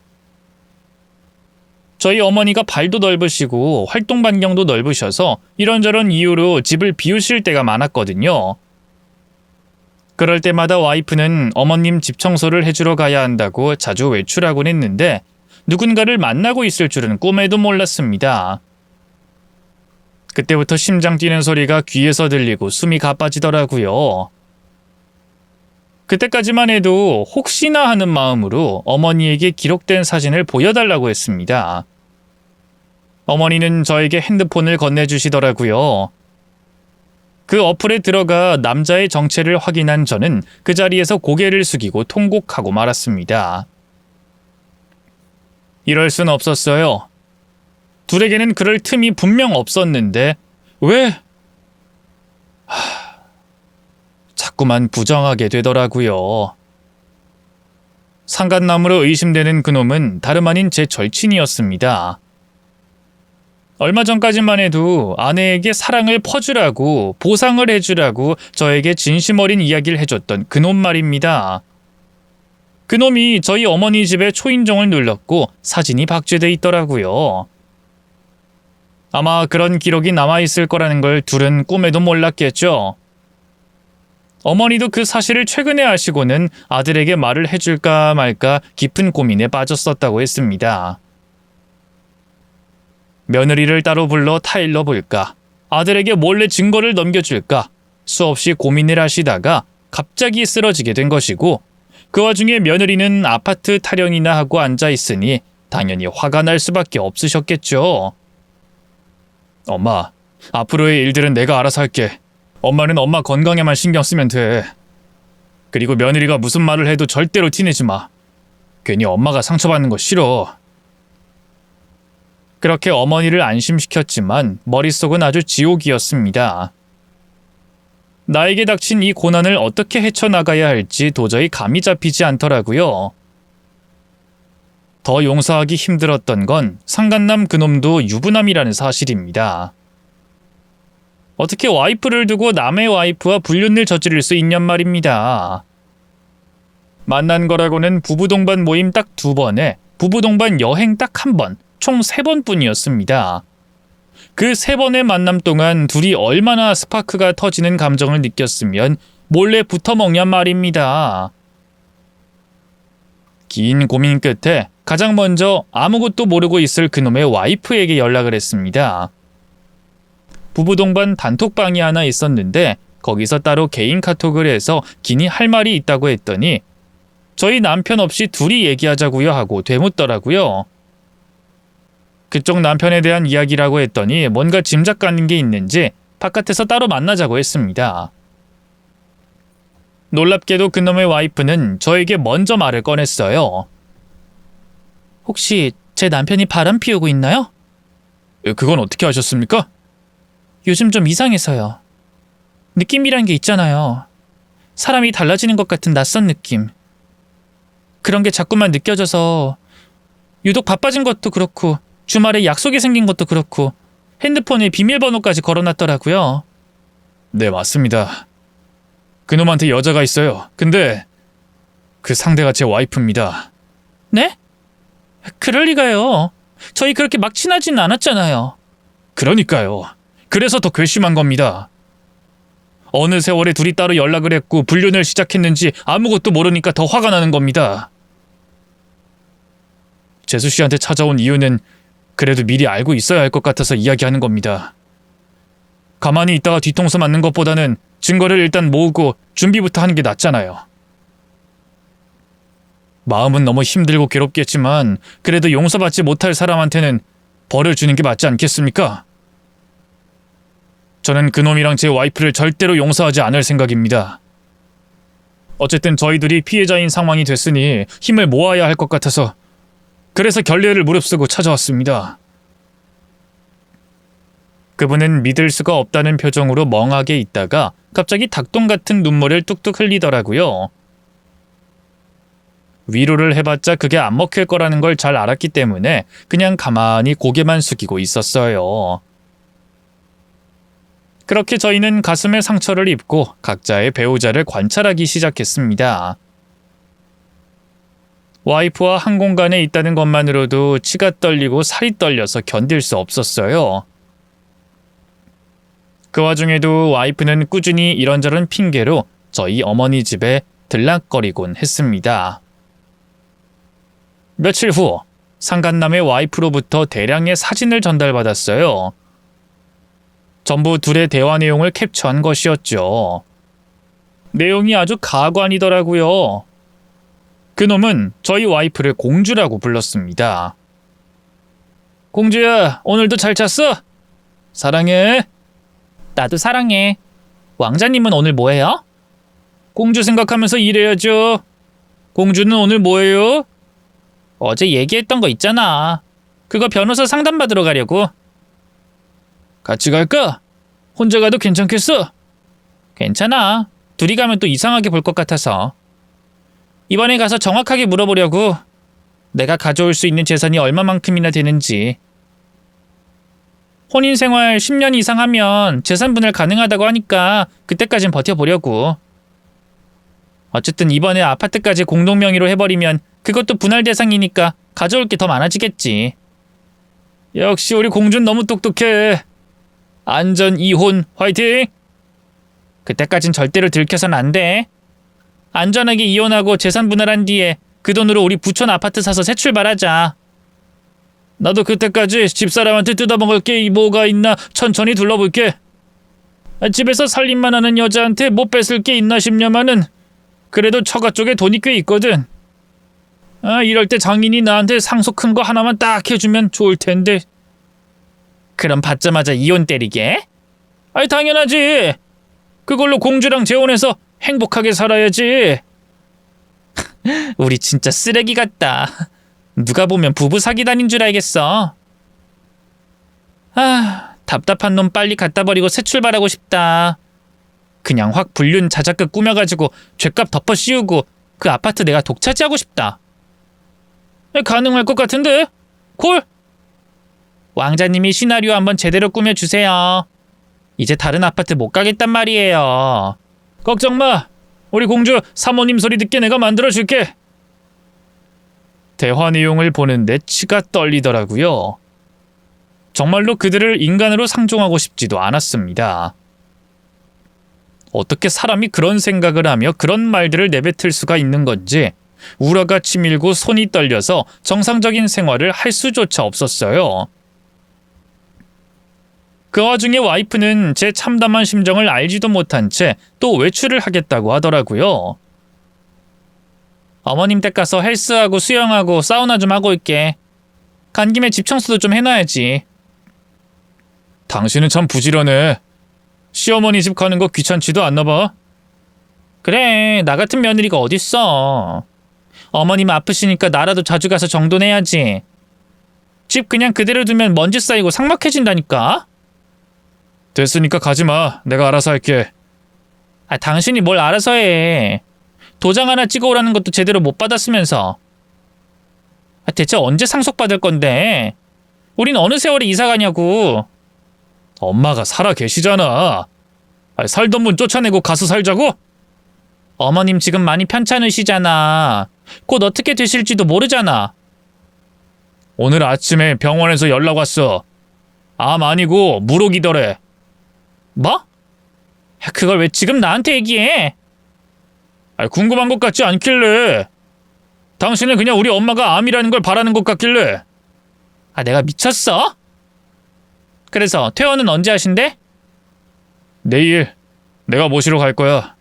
Speaker 1: 저희 어머니가 발도 넓으시고 활동 반경도 넓으셔서 이런저런 이유로 집을 비우실 때가 많았거든요. 그럴 때마다 와이프는 어머님 집 청소를 해주러 가야 한다고 자주 외출하곤 했는데 누군가를 만나고 있을 줄은 꿈에도 몰랐습니다. 그때부터 심장 뛰는 소리가 귀에서 들리고 숨이 가빠지더라고요. 그때까지만 해도 혹시나 하는 마음으로 어머니에게 기록된 사진을 보여달라고 했습니다. 어머니는 저에게 핸드폰을 건네주시더라고요. 그 어플에 들어가 남자의 정체를 확인한 저는 그 자리에서 고개를 숙이고 통곡하고 말았습니다. 이럴 순 없었어요. 둘에게는 그럴 틈이 분명 없었는데 왜? 자꾸만 부정하게 되더라고요. 상간남으로 의심되는 그놈은 다름 아닌 제 절친이었습니다. 얼마 전까지만 해도 아내에게 사랑을 퍼주라고, 보상을 해주라고 저에게 진심 어린 이야기를 해줬던 그놈 말입니다. 그놈이 저희 어머니 집에 초인종을 눌렀고 사진이 박제돼 있더라고요. 아마 그런 기록이 남아있을 거라는 걸 둘은 꿈에도 몰랐겠죠. 어머니도 그 사실을 최근에 아시고는 아들에게 말을 해줄까 말까 깊은 고민에 빠졌었다고 했습니다. 며느리를 따로 불러 타일러 볼까, 아들에게 몰래 증거를 넘겨줄까 수없이 고민을 하시다가 갑자기 쓰러지게 된 것이고, 그 와중에 며느리는 아파트 타령이나 하고 앉아있으니 당연히 화가 날 수밖에 없으셨겠죠. 엄마, 앞으로의 일들은 내가 알아서 할게. 엄마는 엄마 건강에만 신경 쓰면 돼. 그리고 며느리가 무슨 말을 해도 절대로 티내지 마. 괜히 엄마가 상처받는 거 싫어. 그렇게 어머니를 안심시켰지만 머릿속은 아주 지옥이었습니다. 나에게 닥친 이 고난을 어떻게 헤쳐나가야 할지 도저히 감이 잡히지 않더라고요. 더 용서하기 힘들었던 건 상간남 그놈도 유부남이라는 사실입니다. 어떻게 와이프를 두고 남의 와이프와 불륜을 저지를 수 있냔 말입니다. 만난 거라고는 부부 동반 모임 딱 2번에 부부 동반 여행 딱 1번, 총 3번뿐이었습니다. 그 3번의 만남 동안 둘이 얼마나 스파크가 터지는 감정을 느꼈으면 몰래 붙어먹냔 말입니다. 긴 고민 끝에 가장 먼저 아무것도 모르고 있을 그놈의 와이프에게 연락을 했습니다. 부부 동반 단톡방이 하나 있었는데 거기서 따로 개인 카톡을 해서 기니 할 말이 있다고 했더니 저희 남편 없이 둘이 얘기하자고요 하고 되묻더라고요. 그쪽 남편에 대한 이야기라고 했더니 뭔가 짐작 가는 게 있는지 바깥에서 따로 만나자고 했습니다. 놀랍게도 그놈의 와이프는 저에게 먼저 말을 꺼냈어요. 혹시 제 남편이 바람 피우고 있나요? 그건 어떻게 아셨습니까? 요즘 좀 이상해서요. 느낌이란 게 있잖아요. 사람이 달라지는 것 같은 낯선 느낌. 그런 게 자꾸만 느껴져서 유독 바빠진 것도 그렇고 주말에 약속이 생긴 것도 그렇고 핸드폰에 비밀번호까지 걸어놨더라고요. 네, 맞습니다. 그놈한테 여자가 있어요. 근데 그 상대가 제 와이프입니다. 네? 그럴 리가요. 저희 그렇게 막 친하지는 않았잖아요. 그러니까요. 그래서 더 괘씸한 겁니다. 어느 세월에 둘이 따로 연락을 했고 불륜을 시작했는지 아무것도 모르니까 더 화가 나는 겁니다. 재수 씨한테 찾아온 이유는 그래도 미리 알고 있어야 할 것 같아서 이야기하는 겁니다. 가만히 있다가 뒤통수 맞는 것보다는 증거를 일단 모으고 준비부터 하는 게 낫잖아요. 마음은 너무 힘들고 괴롭겠지만 그래도 용서받지 못할 사람한테는 벌을 주는 게 맞지 않겠습니까? 저는 그놈이랑 제 와이프를 절대로 용서하지 않을 생각입니다. 어쨌든 저희들이 피해자인 상황이 됐으니 힘을 모아야 할 것 같아서 그래서 결례를 무릅쓰고 찾아왔습니다. 그분은 믿을 수가 없다는 표정으로 멍하게 있다가 갑자기 닭똥 같은 눈물을 뚝뚝 흘리더라고요. 위로를 해봤자 그게 안 먹힐 거라는 걸 잘 알았기 때문에 그냥 가만히 고개만 숙이고 있었어요. 그렇게 저희는 가슴에 상처를 입고 각자의 배우자를 관찰하기 시작했습니다. 와이프와 한 공간에 있다는 것만으로도 치가 떨리고 살이 떨려서 견딜 수 없었어요. 그 와중에도 와이프는 꾸준히 이런저런 핑계로 저희 어머니 집에 들락거리곤 했습니다. 며칠 후 상간남의 와이프로부터 대량의 사진을 전달받았어요. 전부 둘의 대화 내용을 캡처한 것이었죠. 내용이 아주 가관이더라고요. 그놈은 저희 와이프를 공주라고 불렀습니다. 공주야, 오늘도 잘 잤어? 사랑해. 나도 사랑해. 왕자님은 오늘 뭐해요? 공주 생각하면서 일해야죠. 공주는 오늘 뭐해요? 어제 얘기했던 거 있잖아. 그거 변호사 상담받으러 가려고. 같이 갈까? 혼자 가도 괜찮겠어? 괜찮아. 둘이 가면 또 이상하게 볼 것 같아서. 이번에 가서 정확하게 물어보려고. 내가 가져올 수 있는 재산이 얼마만큼이나 되는지. 혼인생활 10년 이상 하면 재산 분할 가능하다고 하니까 그때까진 버텨보려고.
Speaker 2: 어쨌든 이번에 아파트까지 공동 명의로 해버리면 그것도 분할 대상이니까 가져올 게 더 많아지겠지.
Speaker 1: 역시 우리 공주는 너무 똑똑해. 안전 이혼 화이팅!
Speaker 2: 그때까진 절대로 들켜선 안 돼. 안전하게 이혼하고 재산 분할한 뒤에 그 돈으로 우리 부촌 아파트 사서 새 출발하자.
Speaker 1: 나도 그때까지 집사람한테 뜯어먹을 게 뭐가 있나 천천히 둘러볼게. 집에서 살림만 하는 여자한테 못 뺏을 게 있나 싶냐마는 그래도 처가 쪽에 돈이 꽤 있거든. 이럴 때 장인이 나한테 상속 큰 거 하나만 딱 해주면 좋을 텐데.
Speaker 2: 그럼 받자마자 이혼 때리게?
Speaker 1: 당연하지. 그걸로 공주랑 재혼해서 행복하게 살아야지.
Speaker 2: 우리 진짜 쓰레기 같다. 누가 보면 부부 사기단인 줄 알겠어. 답답한 놈 빨리 갖다 버리고 새 출발하고 싶다. 그냥 확 불륜 자작극 꾸며가지고 죗값 덮어 씌우고 그 아파트 내가 독차지하고 싶다.
Speaker 1: 가능할 것 같은데? 콜?
Speaker 2: 왕자님이 시나리오 한번 제대로 꾸며주세요. 이제 다른 아파트 못 가겠단 말이에요.
Speaker 1: 걱정 마. 우리 공주 사모님 소리 듣게 내가 만들어줄게. 대화 내용을 보는데 치가 떨리더라고요. 정말로 그들을 인간으로 상종하고 싶지도 않았습니다. 어떻게 사람이 그런 생각을 하며 그런 말들을 내뱉을 수가 있는 건지 우라가 치밀고 손이 떨려서 정상적인 생활을 할 수조차 없었어요. 그 와중에 와이프는 제 참담한 심정을 알지도 못한 채 또 외출을 하겠다고 하더라고요.
Speaker 2: 어머님 댁 가서 헬스하고 수영하고 사우나 좀 하고 올게. 간 김에 집 청소도 좀 해놔야지.
Speaker 1: 당신은 참 부지런해. 시어머니 집 가는 거 귀찮지도 않나 봐.
Speaker 2: 그래, 나 같은 며느리가 어딨어. 어머님 아프시니까 나라도 자주 가서 정돈해야지. 집 그냥 그대로 두면 먼지 쌓이고 삭막해진다니까.
Speaker 1: 됐으니까 가지 마. 내가 알아서 할게.
Speaker 2: 당신이 뭘 알아서 해. 도장 하나 찍어오라는 것도 제대로 못 받았으면서. 대체 언제 상속받을 건데? 우린 어느 세월에 이사 가냐고.
Speaker 1: 엄마가 살아 계시잖아. 살던 분 쫓아내고 가서 살자고?
Speaker 2: 어머님 지금 많이 편찮으시잖아. 곧 어떻게 되실지도 모르잖아.
Speaker 1: 오늘 아침에 병원에서 연락 왔어. 암 아니고 무록이더래.
Speaker 2: 뭐? 그걸 왜 지금 나한테 얘기해?
Speaker 1: 궁금한 것 같지 않길래. 당신은 그냥 우리 엄마가 암이라는 걸 바라는 것 같길래.
Speaker 2: 내가 미쳤어? 그래서 퇴원은 언제 하신대?
Speaker 1: 내일 내가 모시러 갈 거야.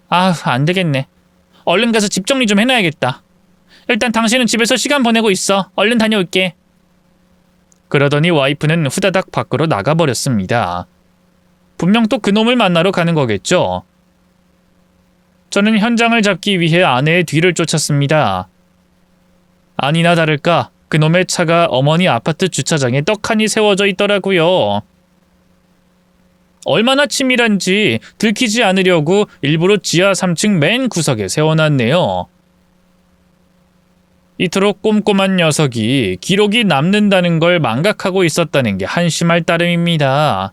Speaker 2: 안 되겠네. 얼른 가서 집 정리 좀 해놔야겠다. 일단 당신은 집에서 시간 보내고 있어. 얼른 다녀올게.
Speaker 1: 그러더니 와이프는 후다닥 밖으로 나가버렸습니다. 분명 또 그놈을 만나러 가는 거겠죠. 저는 현장을 잡기 위해 아내의 뒤를 쫓았습니다. 아니나 다를까 그놈의 차가 어머니 아파트 주차장에 떡하니 세워져 있더라고요. 얼마나 치밀한지 들키지 않으려고 일부러 지하 3층 맨 구석에 세워놨네요. 이토록 꼼꼼한 녀석이 기록이 남는다는 걸 망각하고 있었다는 게 한심할 따름입니다.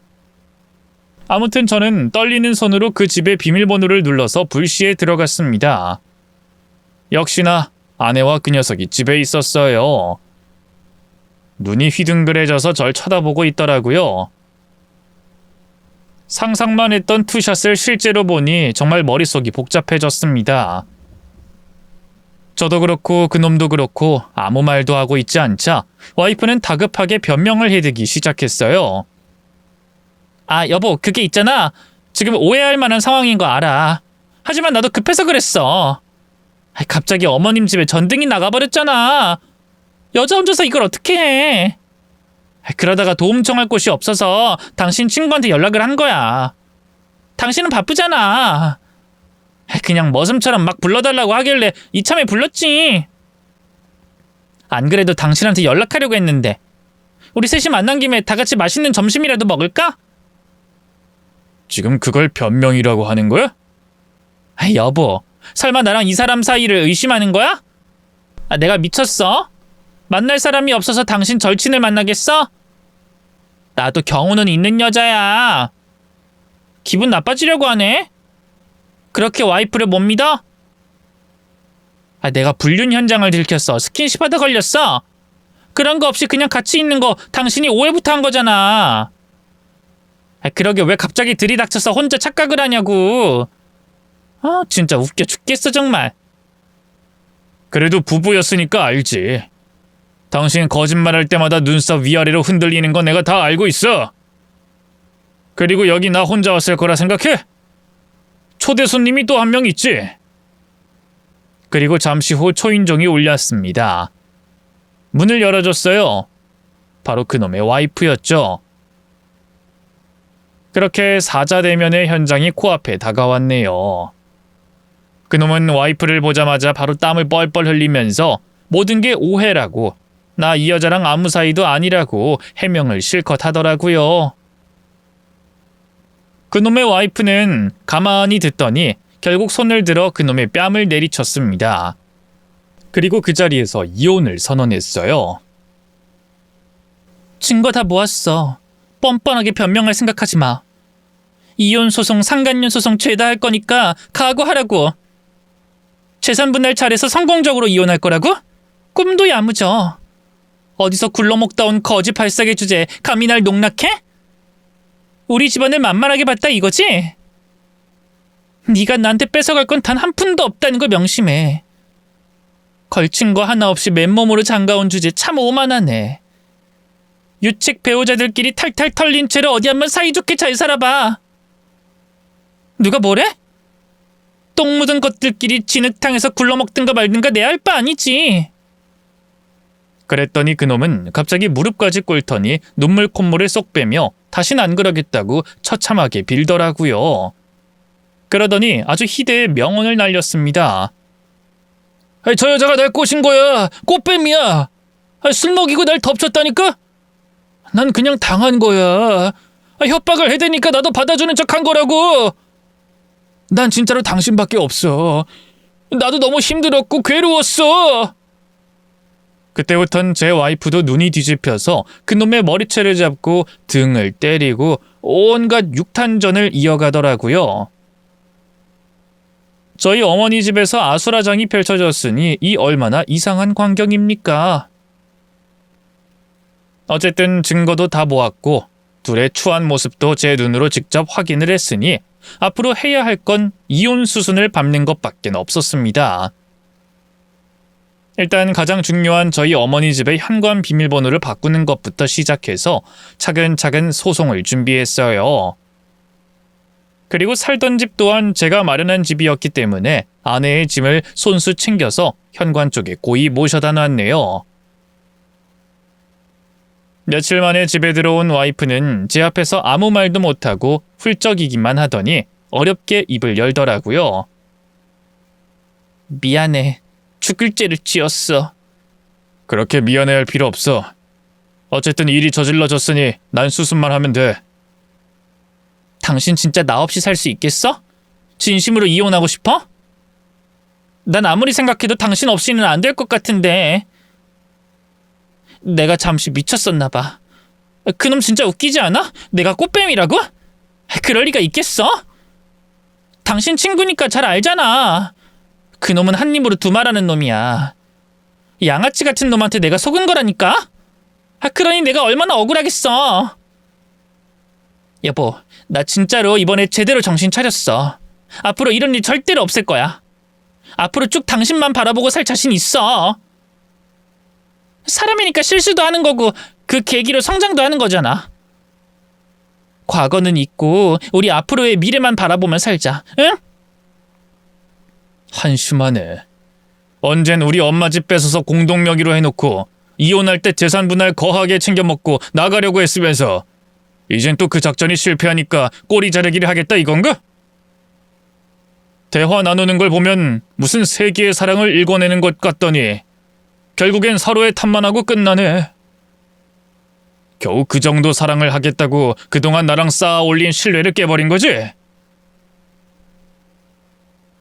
Speaker 1: 아무튼 저는 떨리는 손으로 그 집의 비밀번호를 눌러서 불시에 들어갔습니다. 역시나 아내와 그 녀석이 집에 있었어요. 눈이 휘둥그레져서 절 쳐다보고 있더라고요. 상상만 했던 투샷을 실제로 보니 정말 머릿속이 복잡해졌습니다. 저도 그렇고 그놈도 그렇고 아무 말도 하고 있지 않자 와이프는 다급하게 변명을 해대기 시작했어요.
Speaker 2: 여보, 그게 있잖아. 지금 오해할 만한 상황인 거 알아. 하지만 나도 급해서 그랬어. 갑자기 어머님 집에 전등이 나가버렸잖아. 여자 혼자서 이걸 어떻게 해. 그러다가 도움 청할 곳이 없어서 당신 친구한테 연락을 한 거야. 당신은 바쁘잖아. 그냥 머슴처럼 막 불러달라고 하길래 이참에 불렀지. 안 그래도 당신한테 연락하려고 했는데 우리 셋이 만난 김에 다 같이 맛있는 점심이라도 먹을까?
Speaker 1: 지금 그걸 변명이라고 하는 거야?
Speaker 2: 여보, 설마 나랑 이 사람 사이를 의심하는 거야? 내가 미쳤어? 만날 사람이 없어서 당신 절친을 만나겠어? 나도 경우는 있는 여자야. 기분 나빠지려고 하네? 그렇게 와이프를 못 믿어? 내가 불륜 현장을 들켰어. 스킨십 하다 걸렸어. 그런 거 없이 그냥 같이 있는 거 당신이 오해부터 한 거잖아. 그러게 왜 갑자기 들이닥쳐서 혼자 착각을 하냐고. 진짜 웃겨 죽겠어 정말.
Speaker 1: 그래도 부부였으니까 알지. 당신 거짓말할 때마다 눈썹 위아래로 흔들리는 건 내가 다 알고 있어. 그리고 여기 나 혼자 왔을 거라 생각해? 초대 손님이 또 한 명 있지.
Speaker 2: 그리고 잠시 후 초인종이 울렸습니다. 문을 열어줬어요. 바로 그놈의 와이프였죠. 그렇게 사자대면의 현장이 코앞에 다가왔네요. 그놈은 와이프를 보자마자 바로 땀을 뻘뻘 흘리면서 모든 게 오해라고, 나 이 여자랑 아무 사이도 아니라고 해명을 실컷 하더라고요. 그놈의 와이프는 가만히 듣더니 결국 손을 들어 그놈의 뺨을 내리쳤습니다. 그리고 그 자리에서 이혼을 선언했어요. 증거 다 모았어. 뻔뻔하게 변명할 생각하지 마. 이혼 소송, 상간녀 소송 죄다 할 거니까 각오하라고. 재산 분할 잘해서 성공적으로 이혼할 거라고? 꿈도 야무져. 어디서 굴러먹다 온 거지 발사계 주제에 감히 날 농락해? 우리 집안을 만만하게 봤다 이거지? 네가 나한테 뺏어갈 건 단 한 푼도 없다는 걸 명심해. 걸친 거 하나 없이 맨몸으로 장가온 주제 참 오만하네. 유책 배우자들끼리 탈탈 털린 채로 어디 한번 사이좋게 잘 살아봐. 누가 뭐래? 똥 묻은 것들끼리 진흙탕에서 굴러먹든가 말든가 내 할 바 아니지.
Speaker 1: 그랬더니 그놈은 갑자기 무릎까지 꿇더니 눈물 콧물을 쏙 빼며 다신 안 그러겠다고 처참하게 빌더라고요. 그러더니 아주 희대의 명언을 날렸습니다. 저 여자가 날 꼬신 거야. 꽃뱀이야. 술 먹이고 날 덮쳤다니까? 난 그냥 당한 거야. 협박을 해대니까 나도 받아주는 척한 거라고. 난 진짜로 당신밖에 없어. 나도 너무 힘들었고 괴로웠어. 그때부턴 제 와이프도 눈이 뒤집혀서 그놈의 머리채를 잡고 등을 때리고 온갖 육탄전을 이어가더라고요. 저희 어머니 집에서 아수라장이 펼쳐졌으니 이 얼마나 이상한 광경입니까? 어쨌든 증거도 다 모았고 둘의 추한 모습도 제 눈으로 직접 확인을 했으니 앞으로 해야 할 건 이혼 수순을 밟는 것밖에 없었습니다. 일단 가장 중요한 저희 어머니 집의 현관 비밀번호를 바꾸는 것부터 시작해서 차근차근 소송을 준비했어요. 그리고 살던 집 또한 제가 마련한 집이었기 때문에 아내의 짐을 손수 챙겨서 현관 쪽에 고이 모셔다 놨네요. 며칠 만에 집에 들어온 와이프는 제 앞에서 아무 말도 못하고 훌쩍이기만 하더니 어렵게 입을 열더라고요. 미안해. 죽을 죄를 지었어. 그렇게 미안해할 필요 없어. 어쨌든 일이 저질러졌으니 난 수습만 하면 돼. 당신 진짜 나 없이 살 수 있겠어? 진심으로 이혼하고 싶어? 난 아무리 생각해도 당신 없이는 안 될 것 같은데. 내가 잠시 미쳤었나 봐. 그놈 진짜 웃기지 않아? 내가 꽃뱀이라고? 그럴 리가 있겠어? 당신 친구니까 잘 알잖아. 그놈은 한 입으로 두 말하는 놈이야. 양아치 같은 놈한테 내가 속은 거라니까? 그러니 내가 얼마나 억울하겠어. 여보, 나 진짜로 이번에 제대로 정신 차렸어. 앞으로 이런 일 절대로 없을 거야. 앞으로 쭉 당신만 바라보고 살 자신 있어. 사람이니까 실수도 하는 거고 그 계기로 성장도 하는 거잖아. 과거는 잊고 우리 앞으로의 미래만 바라보며 살자, 응? 한심하네. 언젠 우리 엄마 집 뺏어서 공동명의로 해놓고 이혼할 때 재산 분할 거하게 챙겨 먹고 나가려고 했으면서 이젠 또 그 작전이 실패하니까 꼬리 자르기를 하겠다 이건가? 대화 나누는 걸 보면 무슨 세기의 사랑을 일궈내는 것 같더니 결국엔 서로의 탓만 하고 끝나네. 겨우 그 정도 사랑을 하겠다고 그동안 나랑 쌓아 올린 신뢰를 깨버린 거지?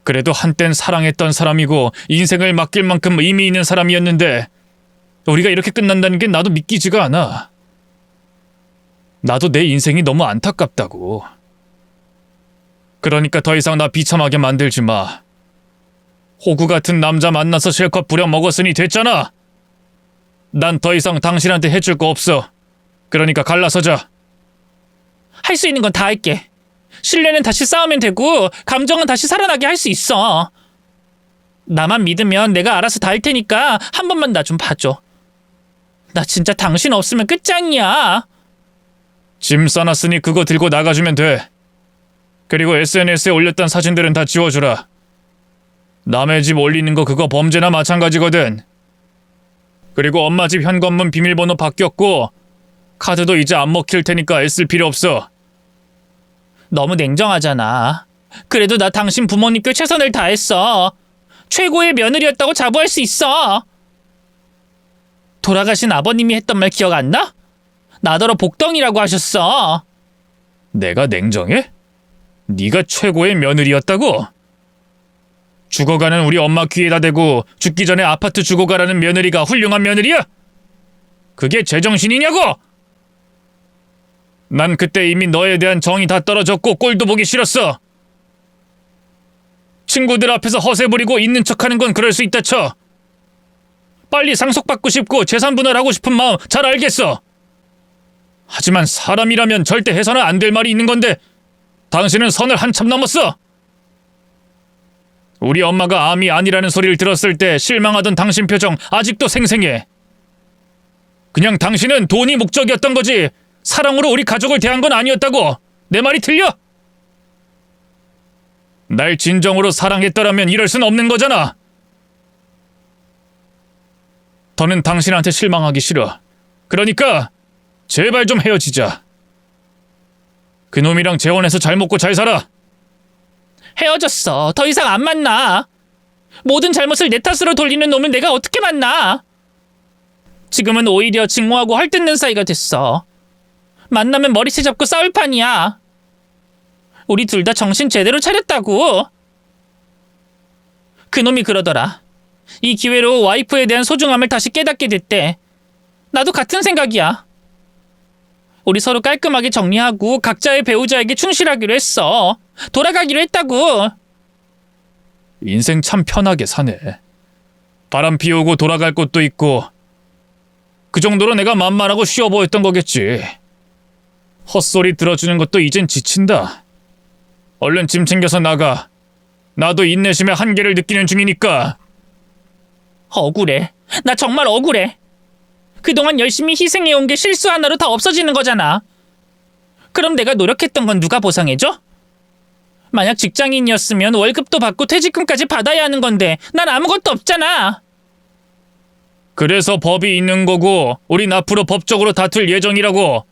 Speaker 1: 그래도 한땐 사랑했던 사람이고 인생을 맡길 만큼 의미 있는 사람이었는데 우리가 이렇게 끝난다는 게 나도 믿기지가 않아. 나도 내 인생이 너무 안타깝다고. 그러니까 더 이상 나 비참하게 만들지 마. 호구 같은 남자 만나서 실컷 부려먹었으니 됐잖아. 난 더 이상 당신한테 해줄 거 없어. 그러니까 갈라서자.
Speaker 2: 할 수 있는 건 다 할게. 신뢰는 다시 쌓으면 되고 감정은 다시 살아나게 할 수 있어. 나만 믿으면 내가 알아서 다 할 테니까 한 번만 나 좀 봐줘. 나 진짜 당신 없으면 끝장이야.
Speaker 1: 짐 싸놨으니 그거 들고 나가주면 돼. 그리고 SNS에 올렸던 사진들은 다 지워주라. 남의 집 올리는 거 그거 범죄나 마찬가지거든. 그리고 엄마 집 현관문 비밀번호 바뀌었고 카드도 이제 안 먹힐 테니까 애쓸 필요 없어.
Speaker 2: 너무 냉정하잖아. 그래도 나 당신 부모님께 최선을 다했어. 최고의 며느리였다고 자부할 수 있어. 돌아가신 아버님이 했던 말 기억 안 나? 나더러 복덩이라고 하셨어.
Speaker 1: 내가 냉정해? 네가 최고의 며느리였다고? 죽어가는 우리 엄마 귀에다 대고 죽기 전에 아파트 주고 가라는 며느리가 훌륭한 며느리야? 그게 제정신이냐고? 난 그때 이미 너에 대한 정이 다 떨어졌고 꼴도 보기 싫었어. 친구들 앞에서 허세 부리고 있는 척하는 건 그럴 수 있다 쳐. 빨리 상속받고 싶고 재산 분할하고 싶은 마음 잘 알겠어. 하지만 사람이라면 절대 해서는 안 될 말이 있는 건데 당신은 선을 한참 넘었어. 우리 엄마가 암이 아니라는 소리를 들었을 때 실망하던 당신 표정 아직도 생생해. 그냥 당신은 돈이 목적이었던 거지 사랑으로 우리 가족을 대한 건 아니었다고. 내 말이 틀려? 날 진정으로 사랑했더라면 이럴 순 없는 거잖아. 더는 당신한테 실망하기 싫어. 그러니까 제발 좀 헤어지자. 그놈이랑 재혼해서 잘 먹고 잘 살아.
Speaker 2: 헤어졌어. 더 이상 안 만나. 모든 잘못을 내 탓으로 돌리는 놈을 내가 어떻게 만나. 지금은 오히려 증오하고 헐뜯는 사이가 됐어. 만나면 머리채 잡고 싸울 판이야. 우리 둘 다 정신 제대로 차렸다고. 그놈이 그러더라. 이 기회로 와이프에 대한 소중함을 다시 깨닫게 됐대. 나도 같은 생각이야. 우리 서로 깔끔하게 정리하고 각자의 배우자에게 충실하기로 했어. 돌아가기로 했다고.
Speaker 1: 인생 참 편하게 사네. 바람 피우고 돌아갈 곳도 있고 그 정도로 내가 만만하고 쉬워 보였던 거겠지. 헛소리 들어주는 것도 이젠 지친다. 얼른 짐 챙겨서 나가. 나도 인내심의 한계를 느끼는 중이니까.
Speaker 2: 억울해. 나 정말 억울해. 그동안 열심히 희생해온 게 실수 하나로 다 없어지는 거잖아. 그럼 내가 노력했던 건 누가 보상해줘? 만약 직장인이었으면 월급도 받고 퇴직금까지 받아야 하는 건데 난 아무것도 없잖아.
Speaker 1: 그래서 법이 있는 거고 우린 앞으로 법적으로 다툴 예정이라고.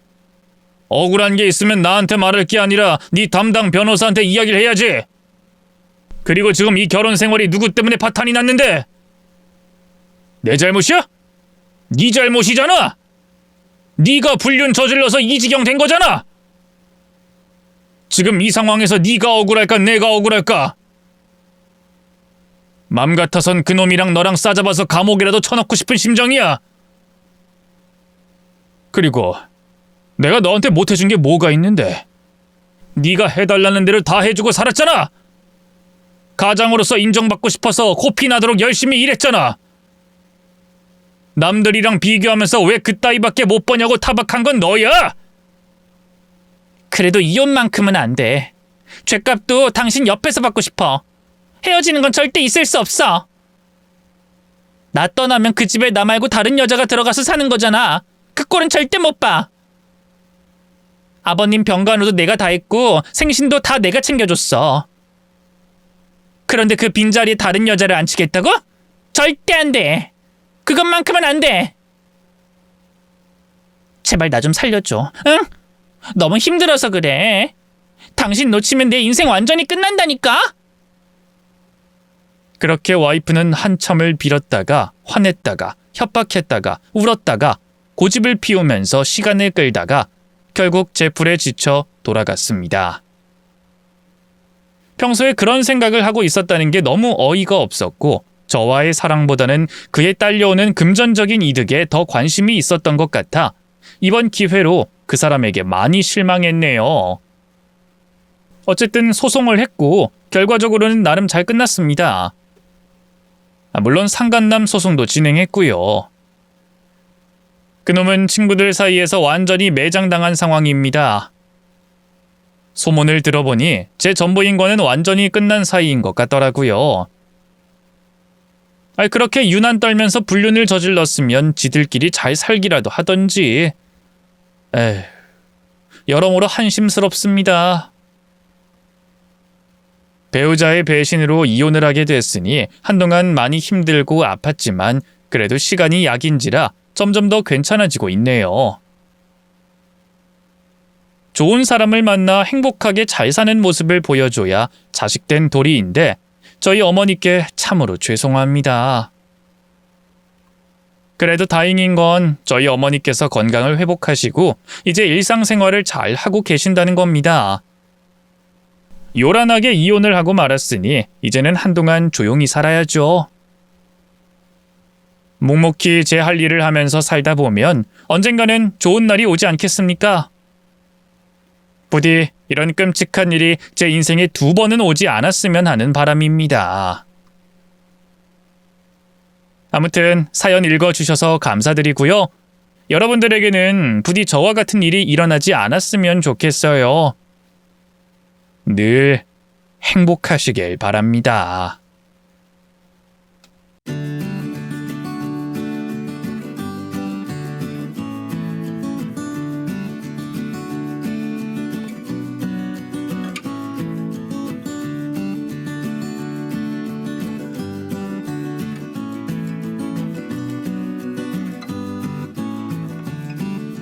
Speaker 1: 억울한 게 있으면 나한테 말할 게 아니라 네 담당 변호사한테 이야기를 해야지. 그리고 지금 이 결혼 생활이 누구 때문에 파탄이 났는데? 내 잘못이야? 네 잘못이잖아. 네가 불륜 저질러서 이 지경 된 거잖아. 지금 이 상황에서 네가 억울할까 내가 억울할까? 맘 같아선 그놈이랑 너랑 싸잡아서 감옥이라도 쳐넣고 싶은 심정이야. 그리고 내가 너한테 못해준 게 뭐가 있는데? 네가 해달라는 대로 다 해주고 살았잖아. 가장으로서 인정받고 싶어서 코피 나도록 열심히 일했잖아. 남들이랑 비교하면서 왜 그따위밖에 못 버냐고 타박한 건 너야.
Speaker 2: 그래도 이혼만큼은 안 돼. 죗값도 당신 옆에서 받고 싶어. 헤어지는 건 절대 있을 수 없어. 나 떠나면 그 집에 나 말고 다른 여자가 들어가서 사는 거잖아. 그 꼴은 절대 못 봐. 아버님 병간호도 내가 다 했고 생신도 다 내가 챙겨줬어. 그런데 그 빈자리에 다른 여자를 앉히겠다고? 절대 안 돼. 그것만큼은 안 돼. 제발 나 좀 살려줘. 응? 너무 힘들어서 그래. 당신 놓치면 내 인생 완전히 끝난다니까?
Speaker 1: 그렇게 와이프는 한참을 빌었다가 화냈다가 협박했다가 울었다가 고집을 피우면서 시간을 끌다가 결국 제풀에 지쳐 돌아갔습니다. 평소에 그런 생각을 하고 있었다는 게 너무 어이가 없었고 저와의 사랑보다는 그에 딸려오는 금전적인 이득에 더 관심이 있었던 것 같아 이번 기회로 그 사람에게 많이 실망했네요. 어쨌든 소송을 했고 결과적으로는 나름 잘 끝났습니다. 물론 상간남 소송도 진행했고요. 그놈은 친구들 사이에서 완전히 매장당한 상황입니다. 소문을 들어보니 제 전부인과는 완전히 끝난 사이인 것 같더라고요. 그렇게 유난 떨면서 불륜을 저질렀으면 지들끼리 잘 살기라도 하던지. 에휴, 여러모로 한심스럽습니다. 배우자의 배신으로 이혼을 하게 됐으니 한동안 많이 힘들고 아팠지만 그래도 시간이 약인지라 점점 더 괜찮아지고 있네요. 좋은 사람을 만나 행복하게 잘 사는 모습을 보여줘야 자식된 도리인데 저희 어머니께 참으로 죄송합니다. 그래도 다행인 건 저희 어머니께서 건강을 회복하시고 이제 일상생활을 잘 하고 계신다는 겁니다. 요란하게 이혼을 하고 말았으니 이제는 한동안 조용히 살아야죠. 묵묵히 제 할 일을 하면서 살다 보면 언젠가는 좋은 날이 오지 않겠습니까? 부디 이런 끔찍한 일이 제 인생에 2번은 오지 않았으면 하는 바람입니다. 아무튼 사연 읽어주셔서 감사드리고요. 여러분들에게는 부디 저와 같은 일이 일어나지 않았으면 좋겠어요. 늘 행복하시길 바랍니다.